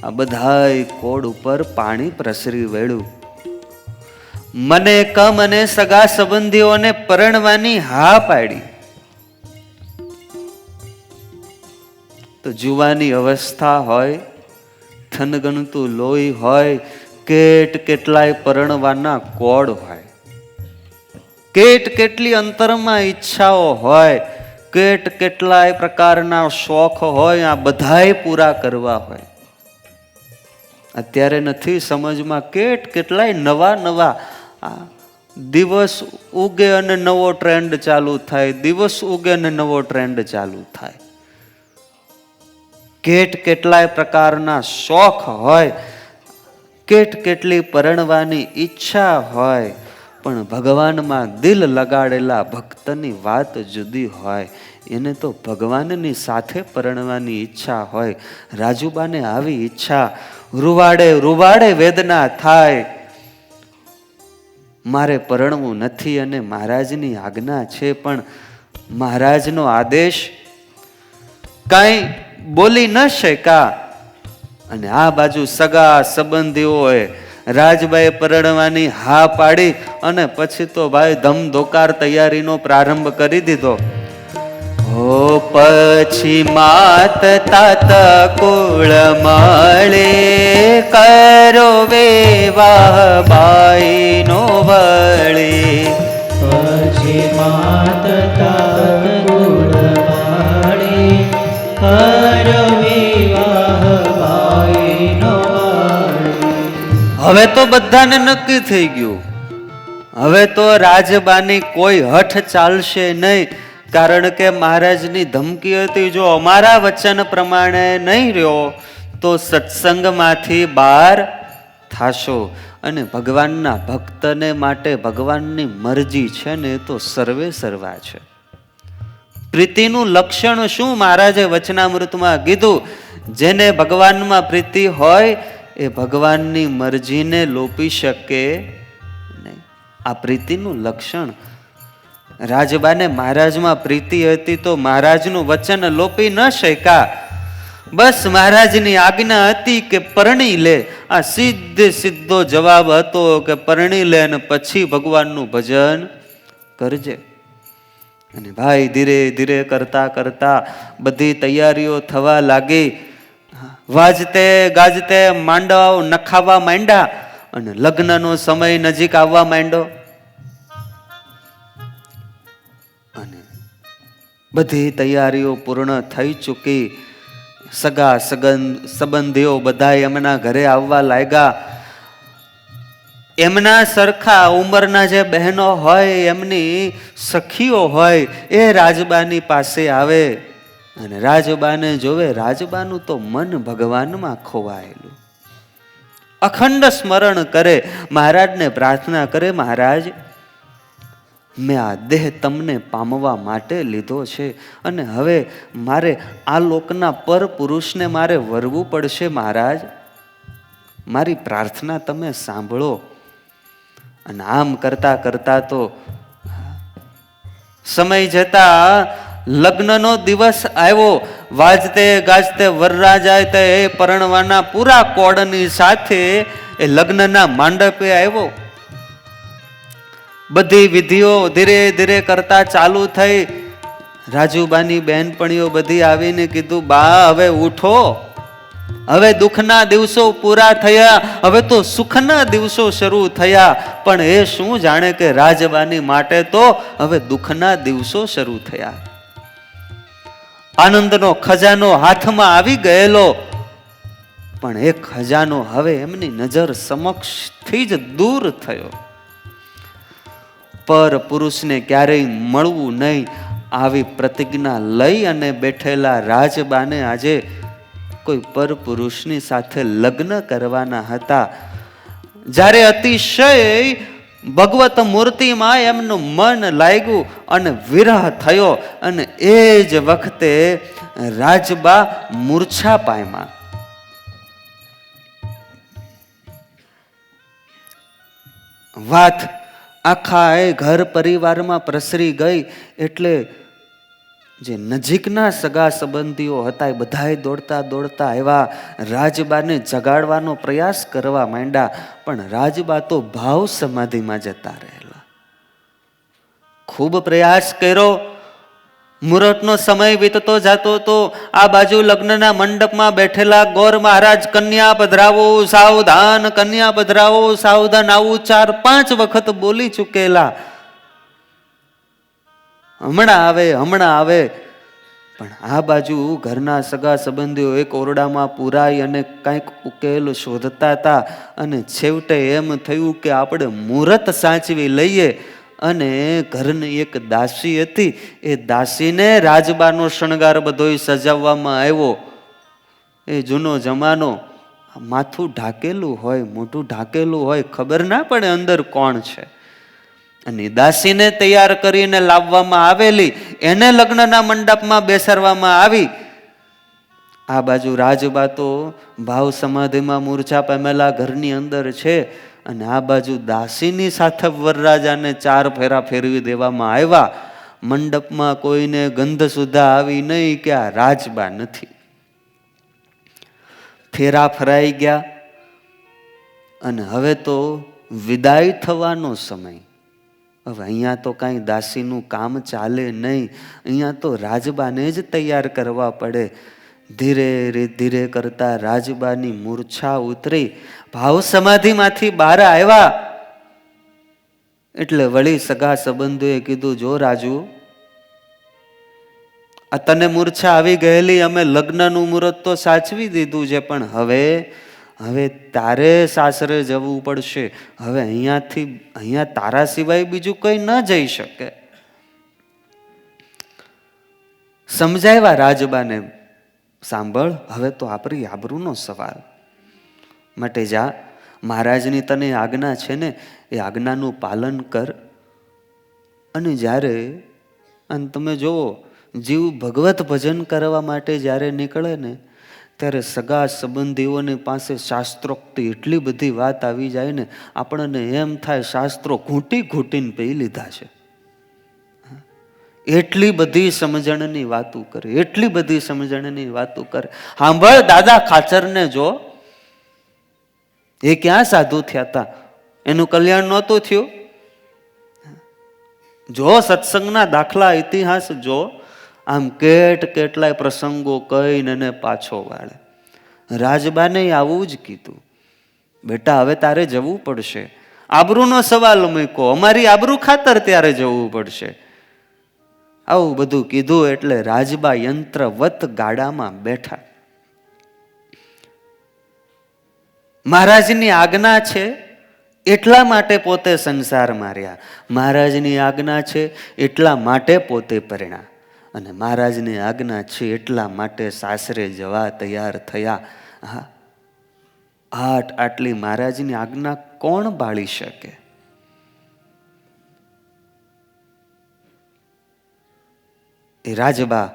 આ બધાય કોડ ઉપર પાણી પ્રસરી વેળ્યું. મને કમ અને સગા સંબંધીઓને પરણવાની હા પાડી. તો જુવાની અવસ્થા હોય, થનગણતું લોહી હોય, કેટલાય પરણવાના કોડ હોય, કેટલી અંતરમાં ઈચ્છાઓ હોય, કેટલાય પ્રકારના શોખ હોય, આ બધાય પૂરા કરવા હોય. અત્યારે નથી સમજમાં, કેટલાય નવા દિવસ ઉગે અને નવો ટ્રેન્ડ ચાલુ થાય, દિવસ ઉગે અને નવો ટ્રેન્ડ ચાલુ થાય. કેટલાય પ્રકારના શોખ હોય, કેટલી પરણવાની ઈચ્છા હોય, પણ ભગવાનમાં દિલ લગાડેલા ભક્તની વાત જુદી હોય. એને તો ભગવાનની સાથે પરણવાની ઈચ્છા હોય. રાજુબાને આવી ઈચ્છા, રૂવાડે રૂવાડે વેદના થાય, મારે પરણવું નથી અને મહારાજની આજ્ઞા છે, પણ મહારાજનો આદેશ કાંઈ બોલી ન શકા. અને આ બાજુ સગા સંબંધીઓએ રાજબાએ પરણવાની હા પાડી અને પછી તો ભાઈ ધમધોકાર તૈયારીનો પ્રારંભ કરી દીધો. હો પછી માત તાત કુળ મળે, કરો વિવાહ બાઈનો વળે. પછી માત તાત કુળ મળે, કરો વિવાહ બાઈનો વળે. હવે તો બધાને નક્કી થઈ ગયું, હવે તો રાજબાની કોઈ હઠ ચાલશે નહીં. કારણ કે મહારાજની ધમકી હતી, જો અમારા વચન પ્રમાણે નહીં રહ્યો તો સત્સંગમાંથી બહાર થાશો. અને ભગવાનના ભક્તને માટે ભગવાનની મરજી છે ને એ તો સર્વે સર્વા છે. પ્રીતિનું લક્ષણ શું મહારાજે વચનામૃતમાં કીધું? જેને ભગવાનમાં પ્રીતિ હોય એ ભગવાનની મરજીને લોપી શકે નહીં. આ પ્રીતિનું લક્ષણ. રાજબાને મહારાજમાં પ્રીતિ હતી તો મહારાજનું વચન લોપી ન શક્યા. બસ મહારાજની આજ્ઞા હતી કે પરણી લે. આ સીધો જવાબ હતો કે પરણી લે અને પછી ભગવાનનું ભજન કરજે. અને ભાઈ ધીરે ધીરે કરતા કરતા બધી તૈયારીઓ થવા લાગી. વાજતે ગાજતે માંડવાઓ નખાવા માંડ્યા અને લગ્નનો સમય નજીક આવવા માંડ્યો. અને બધી તૈયારીઓ પૂર્ણ થઈ ચૂકી. સગા સંબંધીઓ બધા એમના ઘરે આવવા લાગ્યા. એમના સરખા ઉંમરના જે બહેનો હોય, એમની સખીઓ હોય, એ રાજબાની પાસે આવે અને રાજબાને જોવે. રાજબાનું તો મન ભગવાનમાં ખોવાયેલું. અખંડ સ્મરણ કરે, મહારાજને પ્રાર્થના કરે, મહારાજ મેં આ દેહ તમને પામવા માટે લીધો છે અને હવે મારે આ લોકના પર પુરુષને મારે વરવું પડશે. મહારાજ મારી પ્રાર્થના તમે સાંભળો. અને આમ કરતા કરતા તો સમય જતા લગ્નનો દિવસ આવ્યો. વાજતે ગાજતે વરરાજાએ તે પરણવાના પૂરા કોડની સાથે એ લગ્નના માંડપે આવ્યો. બધી વિધિઓ ધીરે ધીરે કરતા ચાલુ થઈ. રાજુબાની બહેનપણીઓ બધી આવીને કીધું, બા હવે ઉઠો, હવે દુઃખના દિવસો પૂરા થયા, હવે તો સુખના દિવસો શરૂ થયા. પણ એ શું જાણે કે રાજબાની માટે તો હવે દુઃખના દિવસો શરૂ થયા. આનંદનો ખજાનો હાથમાં આવી ગયેલો, પણ એ ખજાનો હવે એમની નજર સમક્ષથી જ દૂર થયો. પર પુરુષને ક્યારેય મળવું નહીં આવી પ્રતિજ્ઞા લઈ અને બેઠેલા રાજબાને આજે કોઈ પર પુરુષની સાથે લગ્ન કરવાના હતા. જ્યારે અતિશય ભગવત મૂર્તિમાં એમનું મન લાગ્યું અને વિરહ થયો અને એ જ વખતે રાજબા મૂર્છા પામ્યા. વાત આખા એ ઘર પરિવારમાં પ્રસરી ગઈ. એટલે જે નજીકના સગા સંબંધીઓ હતા એ બધાએ દોડતા દોડતા આવ્યા. રાજબાને જગાડવાનો પ્રયાસ કરવા માંડ્યા, પણ રાજબા તો ભાવ સમાધિમાં જતા રહેલા. ખૂબ પ્રયાસ કર્યો, મુહૂર્તનો સમય વીતતો જતો તો આ બાજુ લગ્નના મંડપમાં બેઠેલા ગોર મહારાજ, કન્યા પધરાવો, સાવધાન, કન્યા પધરાવો, સાવધાન, આવું 4-5 વખત બોલી ચૂકેલા. હમણાં આવે, હમણાં આવે. પણ આ બાજુ ઘરના સગા સંબંધીઓ એક ઓરડામાં પુરાઈ અને કંઈક ઉકેલ શોધતા હતા. અને છેવટે એમ થયું કે આપણે મુહૂર્ત સાચવી લઈએ. અને ઘરની એક દાસી હતી, એ દાસીને રાજબાનો શણગાર બધોય સજાવવામાં આવ્યો. એ જૂનો જમાનો, માથું ઢાકેલું હોય, મોઢું ઢાકેલું હોય, ખબર ના પડે અંદર કોણ છે. અને દાસીને તૈયાર કરીને લાવવામાં આવેલી, એને લગ્નના મંડપમાં બેસાડવામાં આવી. આ બાજુ રાજબા તો ભાવ સમાધિમાં મૂર્છા પામેલા ઘરની અંદર છે, અને આ બાજુ દાસીની સાથે વરરાજાને 4 ફેરા ફેરવી દેવામાં આવ્યા. મંડપમાં કોઈને ગંધ સુધા આવી નહીં કે આ રાજબા નથી. ફેરા ફરાઈ ગયા, અને હવે તો વિદાય થવાનો સમય. હવે અહીંયા તો કાંઈ દાસીનું કામ ચાલે નહીં, અહીંયા તો રાજબાને જ તૈયાર કરવા પડે. ધીરે ધીરે કરતા રાજબાની મૂર્છા ઉતરી, ભાવ સમાધિમાંથી બહાર આવ્યા. એટલે વળી સગા સંબંધોએ કીધું, જો રાજુ, આ તને મૂર્છા આવી ગયેલી, અમે લગ્નનું મુહૂર્ત તો સાચવી દીધું છે, પણ હવે તારે સાસરે જવું પડશે. હવે અહીંયા તારા સિવાય બીજું કઈ ન જઈ શકે. સમજાવ્યા રાજબાને, સાંભળ, હવે તો આપણી આબરૂનો સવાલ, માટે જા, મહારાજની તને આજ્ઞા છે ને, એ આજ્ઞાનું પાલન કર. અને જ્યારે, અને તમે જુઓ, જીવ ભગવત ભજન કરવા માટે જ્યારે નીકળે ને, ત્યારે સગા સંબંધીઓની પાસે શાસ્ત્રોક્ત એટલી બધી વાત આવી જાય ને, આપણને એમ થાય શાસ્ત્રો ઘૂંટી ઘૂંટીને પી લીધા છે. એટલી બધી સમજણની વાતો કરે, એટલી બધી સમજણની વાતો કરે. સાંભળ, દાદા ખાચરને જો, એ ક્યાં સાધુ થયા હતા, એનું કલ્યાણ નહોતું થયું. જો સત્સંગના દાખલા, ઇતિહાસ જો, આમ કેટલાય પ્રસંગો કહીને એને પાછો વાળે. રાજબાને આવું જ કીધું, બેટા હવે તારે જવું પડશે. આબરૂનો સવાલ મૂક્યો, અમારી આબરૂ ખાતર ત્યારે જવું પડશે. આવું બધું કીધું એટલે રાજબા યંત્રવત ગાડામાં બેઠા. મહારાજની આજ્ઞા છે એટલા માટે પોતે સંસાર માર્યા, મહારાજની આજ્ઞા છે એટલા માટે પોતે પરણ્યા, અને મહારાજની આજ્ઞા છે એટલા માટે સાસરે જવા તૈયાર થયા. હા, આટલી મહારાજની આજ્ઞા કોણ બાળી શકે? એ રાજબા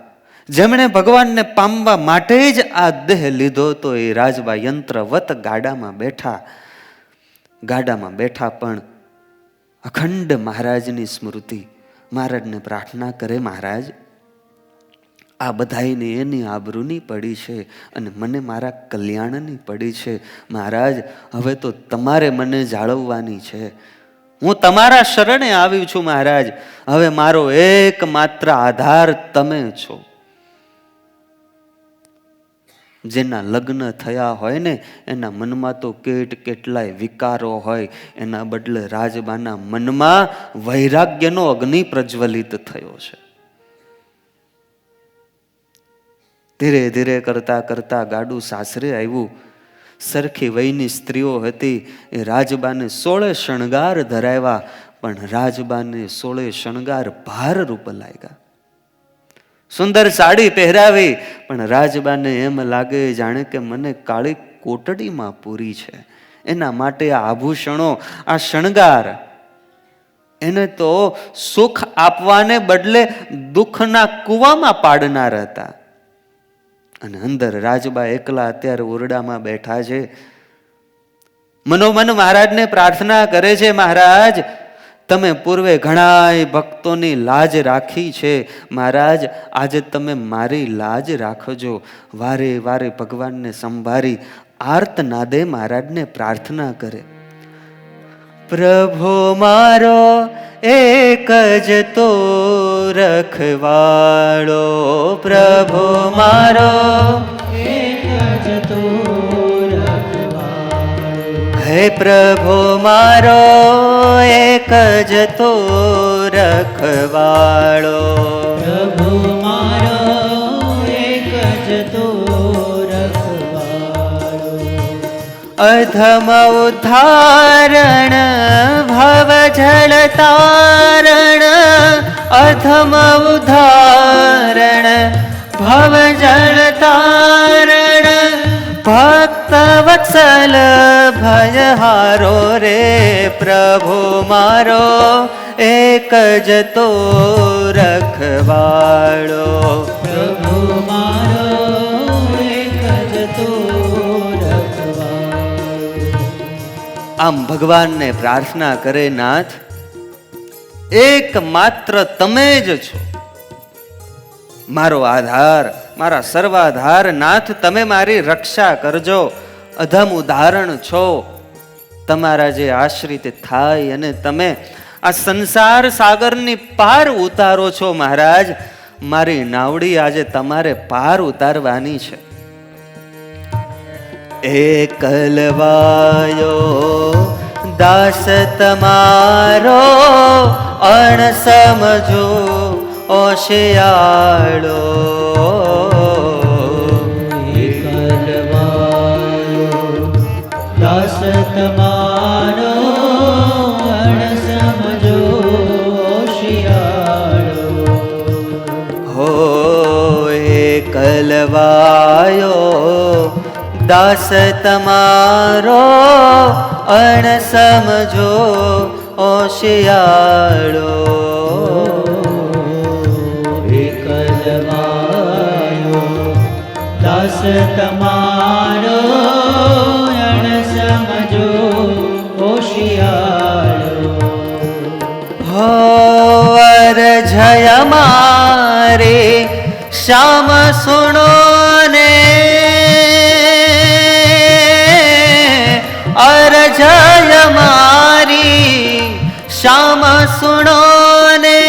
જેમણે ભગવાનને પામવા માટે જ આ દેહ લીધો તો એ રાજબા યંત્રવત ગાડામાં બેઠા. ગાડામાં બેઠા પણ અખંડ મહારાજની સ્મૃતિ. મહારાજને પ્રાર્થના કરે, મહારાજ આ બધાઈને એની આબરૂની પડી છે અને મને મારા કલ્યાણની પડી છે. મહારાજ હવે તો તમારે મને જાળવવાની છે. હું તમારા શરણે આવી છું મહારાજ. હવે મારો એકમાત્ર આધાર તમે છો. જેના લગ્ન થયા હોય ને એના મનમાં તો કેટલાય વિકારો હોય, એના બદલે રાજબાના મનમાં વૈરાગ્યનો અગ્નિ પ્રજ્વલિત થયો છે. ધીરે ધીરે કરતા કરતા ગાડું સાસરે આવ્યું. સરખી વયની સ્ત્રીઓ હતી, એ રાજબાને 16 શણગાર ધરાવ્યા, પણ રાજબાને 16 શણગાર ભારરૂપ લાગ્યા. સુંદર સાડી પહેરાવી, પણ રાજબાને એમ લાગે જાણે કે મને કાળી કોટડીમાં પૂરી છે. એના માટે આ આભૂષણો, આ શણગાર એને તો સુખ આપવાને બદલે દુઃખના કૂવામાં પાડનાર હતા. અને અંદર રાજબા એકલા અત્યારે ઓરડામાં બેઠા છે. મનોમન મહારાજને પ્રાર્થના કરે છે, મહારાજ તમે પૂર્વે ઘણાય ભક્તોની લાજ રાખી છે, મહારાજ આજે તમે મારી લાજ રાખજો. વારે વારે ભગવાનને સંભાળી આર્તનાદે મહારાજને પ્રાર્થના કરે. પ્રભુ મારો એક જ તો રખવાળો, પ્રભુ મારો એક જ તો રખવાળો, હે પ્રભુ મારો એક જ તો રખવાળો, પ્રભુ મારો એક જ તો રખવાળો. અધમ ઉદ્ધારણ ભવ જળ તારણ, અધમ ઉદ્ધારણ ભવ જળ તારણ, ભક્ત વત્સલ ભયહારો રે પ્રભુ મારો એક જ તો રખવાળો. પ્રભુ મારો એક જ તો રખવાળો. આમ ભગવાનને પ્રાર્થના કરે, નાથ એકમાત્ર તમે જ છો મારો આધાર, મારા સર્વાધાર. નાથ તમે મારી રક્ષા કરજો. અધમ ઉદાહરણ છો, તમારા જે આશ્રિત થાય અને તમે આ સંસાર સાગરની પાર ઉતારો છો. મહારાજ મારી નાવડી આજે તમારે પાર ઉતારવાની છે. એકલવાયો દાસ તમારો અણ સમજો ઓશિયાળો. દાસ તમારો અણ સમજો શિયાળો. હો એકલવાયો દાસ તમારો અણ સમજો ઓશિયાળો. એકલવાયો દાસ તમારો અણ સમજો હોશિયાળો. હો અરજય મારે શ્યામ સુણો ને, અરજય મારી શ્યામ સુણો ને,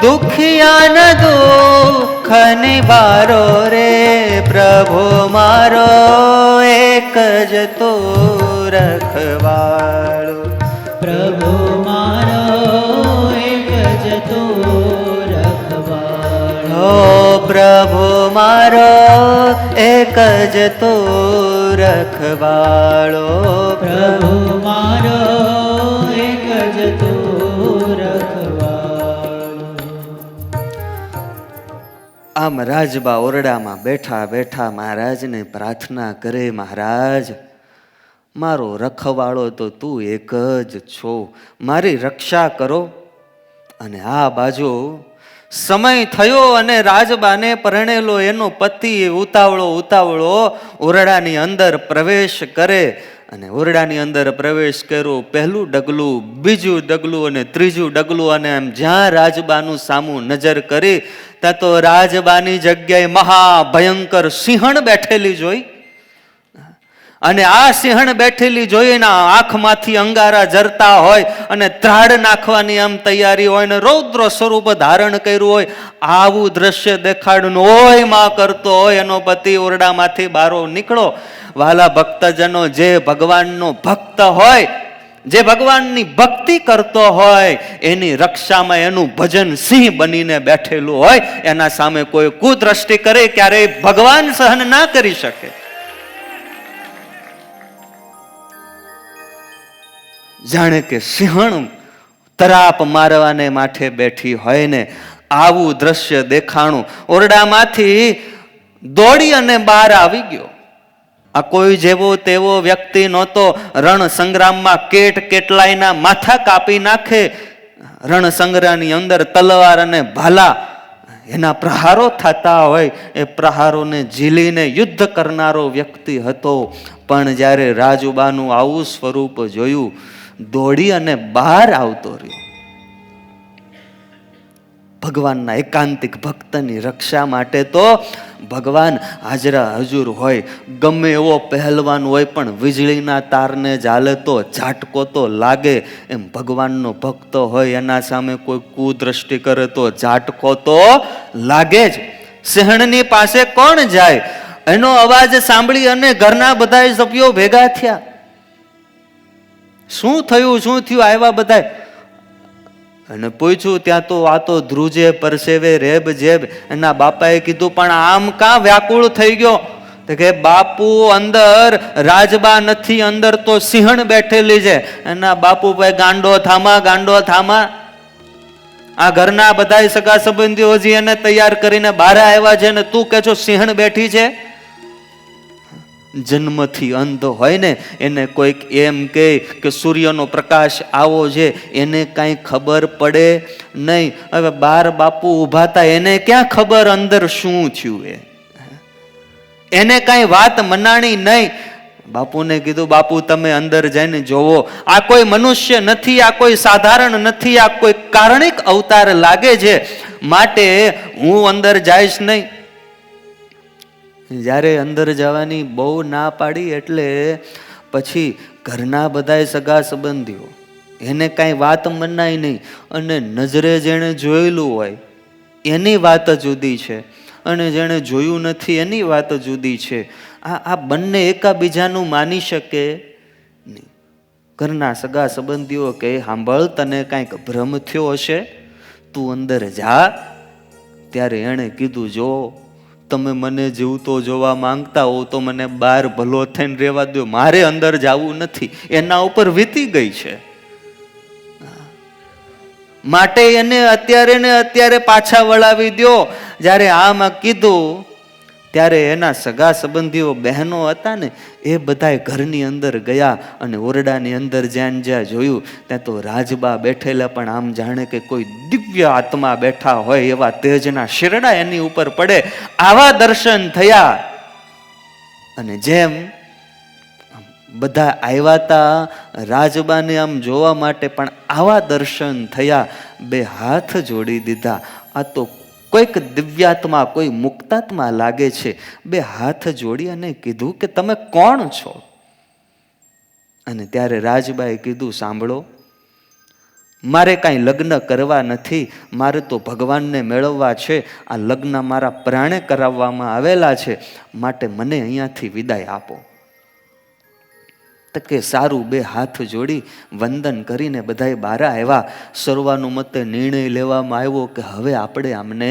દુખિયા ન દુઃખ નિવારો રે. પ્રભુ મારો એક જ તો રખવાળો. પ્રભુ મારો એક જ તો રખવાળો. હો પ્રભુ મારો એક જ તો રખવાળો. પ્રભુ મારો એક જ તો રખવાળો. આમ રાજબા ઓરડામાં બેઠા બેઠા મહારાજને પ્રાર્થના કરે, મહારાજ મારો રખવાળો તો તું એક જ છો, મારી રક્ષા કરો. અને આ બાજુ સમય થયો અને રાજબાને પરણેલો એનો પતિ ઉતાવળો ઓરડાની અંદર પ્રવેશ કરે. અને ઓરડાની અંદર પ્રવેશ કર્યો. પહેલું ડગલું, બીજું ડગલું અને ત્રીજું ડગલું. અને એમ જ્યાં રાજબાનું સામું નજર કરી ત્યાં તો રાજબાની જગ્યાએ મહાભયંકર સિંહણ બેઠેલી જોઈ. અને આ સિંહણ બેઠેલી જોઈને આંખમાંથી અંગારા જરતા હોય અને ત્રાડ નાખવાની આમ તૈયારી હોય ને રૌદ્ર સ્વરૂપ ધારણ કર્યું હોય. આવું દ્રશ્ય દેખાડનું ઓય માં કરતો હોય એનો પતિ ઓરડામાંથી બારો નીકળો. વાલા ભક્તજનો, જે ભગવાનનો ભક્ત હોય, જે ભગવાનની ભક્તિ કરતો હોય, એની રક્ષામાં એનું ભજન સિંહ બનીને બેઠેલું હોય. એના સામે કોઈ કુદ્રષ્ટિ કરે ક્યારેય ભગવાન સહન ના કરી શકે. જાણે કે સિંહણ તરાપ મારવાને માથે બેઠી હોય ને આવું દ્રશ્ય દેખાણું. ઓરડામાંથી દોડી અને બહાર આવી ગયો. આ કોઈ જેવો તેવો વ્યક્તિ નહોતો. રણ સંગ્રામમાં કેટલાયના માથા કાપી નાખે. રણ સંગ્રામની અંદર તલવાર અને ભાલા એના પ્રહારો થતા હોય, એ પ્રહારોને ઝીલીને યુદ્ધ કરનારો વ્યક્તિ હતો. પણ જ્યારે રાજુબાનું આવું સ્વરૂપ જોયું, દોડી અને બહાર આવતો રહ્યો. ભગવાનના એકાંતિક ભક્તની રક્ષા માટે તો ભગવાન હાજરા હજુર હોય. ગમે એવો પહેલવાન હોય પણ વીજળીના તારને ઝાલે તો ઝાટકો તો લાગે. એમ ભગવાનનો ભક્ત હોય એના સામે કોઈ કુદ્રષ્ટિ કરે તો ઝાટકો તો લાગે જ. સિંહણની પાસે કોણ જાય? એનો અવાજ સાંભળી અને ઘરના બધા સભ્યો ભેગા થયા. શું થયું આવ્યા બધા અને પૂછ્યું. ત્યાં તો આ તો ધ્રુજે પરસેવે રેબ જેબ. એના બાપાએ કીધું, પણ આમ કાં વ્યાકુળ થઈ ગયો? તો કે બાપુ અંદર રાજબા નથી, અંદર તો સિંહણ બેઠેલી છે. એના બાપુ ભાઈ ગાંડો થામા. આ ઘરના બધા સગા સંબંધીઓ હજી એને તૈયાર કરીને બહાર આવ્યા છે ને તું કે છો સિંહણ બેઠી છે? જન્મથી અંધ હોય ને એને કોઈક એમ કહે કે સૂર્યનો પ્રકાશ આવો છે, એને કાંઈ ખબર પડે નહીં. હવે 12 બાપુ ઊભા હતા, એને ક્યાં ખબર અંદર શું થયું? એને કાંઈ વાત મનાણી નહીં. બાપુને કીધું, બાપુ તમે અંદર જઈને જોવો, આ કોઈ મનુષ્ય નથી, આ કોઈ સાધારણ નથી, આ કોઈ કારણિક અવતાર લાગે છે, માટે હું અંદર જઈશ નહીં. જ્યારે અંદર જવાની બહુ ના પાડી એટલે પછી ઘરના બધાય સગા સંબંધીઓ, એને કાંઈ વાત મનાય નહીં, અને નજરે જેણે જોયેલું હોય એની વાત જુદી છે, અને જેણે જોયું નથી એની વાત જુદી છે. આ બંને એકાબીજાનું માની શકે નહીં. ઘરના સગા સંબંધીઓ કહે, સાંભળ, તને કાંઈક ભ્રમ થયો હશે, તું અંદર જા. ત્યારે એણે કીધું, જો તમે મને જીવતો જોવા માંગતા હો તો મને બહાર ભલો થઈને રહેવા દો, મારે અંદર જવું નથી. એના ઉપર વીતી ગઈ છે, માટે એને અત્યારે ને અત્યારે પાછા વળાવી દો. જ્યારે આમાં કીધું ત્યારે એના સગા સંબંધીઓ બહેનો હતા ને એ બધાય ઘરની અંદર ગયા, અને ઓરડાની અંદર જ્યાં જ્યાં જોયું ત્યાં તો રાજબા બેઠેલા, પણ આમ જાણે કે કોઈ દિવ્ય આત્મા બેઠા હોય એવા તેજના શિરડા એની ઉપર પડે, આવા દર્શન થયા. અને જેમ બધા આવ્યા હતા રાજબાને આમ જોવા માટે, પણ આવા દર્શન થયા, બે હાથ જોડી દીધા. આ તો કોઈક દિવ્યાત્મા, કોઈ મુક્તાત્મા લાગે છે. બે હાથ જોડી અને કીધું કે તમે કોણ છો? અને ત્યારે રાજબાએ કીધું, સાંભળો, મારે કાંઈ લગ્ન કરવા નથી, મારે તો ભગવાનને મેળવવા છે. આ લગ્ન મારા પ્રાણે કરાવવામાં આવેલા છે, માટે મને અહીંયાથી વિદાય આપો. તો કે સારું. બે હાથ જોડી વંદન કરીને બધાય બહાર આવ્યા. સર્વાનુમતે નિર્ણય લેવામાં આવ્યો કે હવે આપણે આમને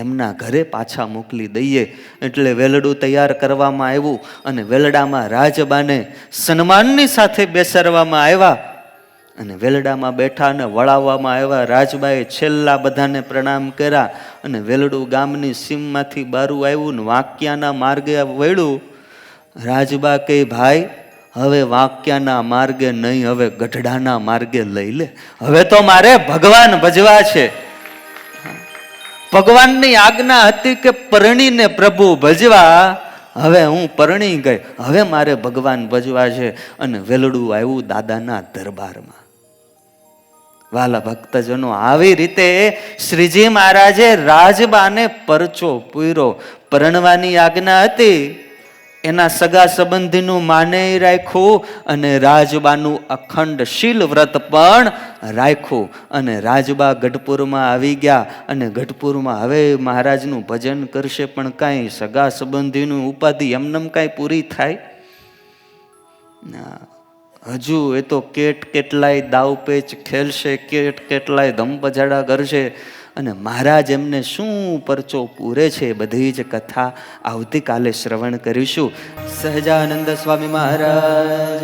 એમના ઘરે પાછા મોકલી દઈએ. એટલે વેલડું તૈયાર કરવામાં આવ્યું, અને વેલડામાં રાજબાને સન્માનની સાથે બેસાડવામાં આવ્યા, અને વેલડામાં બેઠા અને વળાવવામાં આવ્યા. રાજબાએ છેલ્લા બધાને પ્રણામ કર્યા, અને વેલડું ગામની સીમમાંથી બારું આવ્યું ને વાંકિયાના માર્ગે વળ્યું. રાજબા કહે, ભાઈ, હવે વાંક્યાના માર્ગે નહીં, હવે ગઢડાના માર્ગે લઈ લે. હવે તો મારે ભગવાન ભજવા છે. ભગવાનની આજ્ઞા હતી કે પરણીને પ્રભુ ભજવા. હવે હું પરણી ગઈ, હવે મારે ભગવાન ભજવા છે. અને વેલડું આવ્યું દાદાના દરબારમાં. વાલા ભક્તજનો, આવી રીતે શ્રીજી મહારાજે રાજબાને પરચો પૂર્યો. પરણવાની આજ્ઞા હતી, એના સગા સંબંધીનું માને રાખ્યું, અને રાજબાનું અખંડ શીલ વ્રત પણ રાખ્યું. અને રાજબા ગઢપુરમાં આવી ગયા, અને ગઢપુરમાં હવે મહારાજનું ભજન કરશે, પણ કાંઈ સગા સંબંધીનું ઉપાધિ એમનેમ કાંઈ પૂરી થાય? હજુ એ તો કેટલાય દાવપેચ ખેલશે, કેટલાય ધમપજાડા કરશે, અને મહારાજ એમને શું પરચો પૂરે છે બધી જ કથા આવતીકાલે શ્રવણ કરીશું. સહજાનંદ સ્વામી મહારાજ.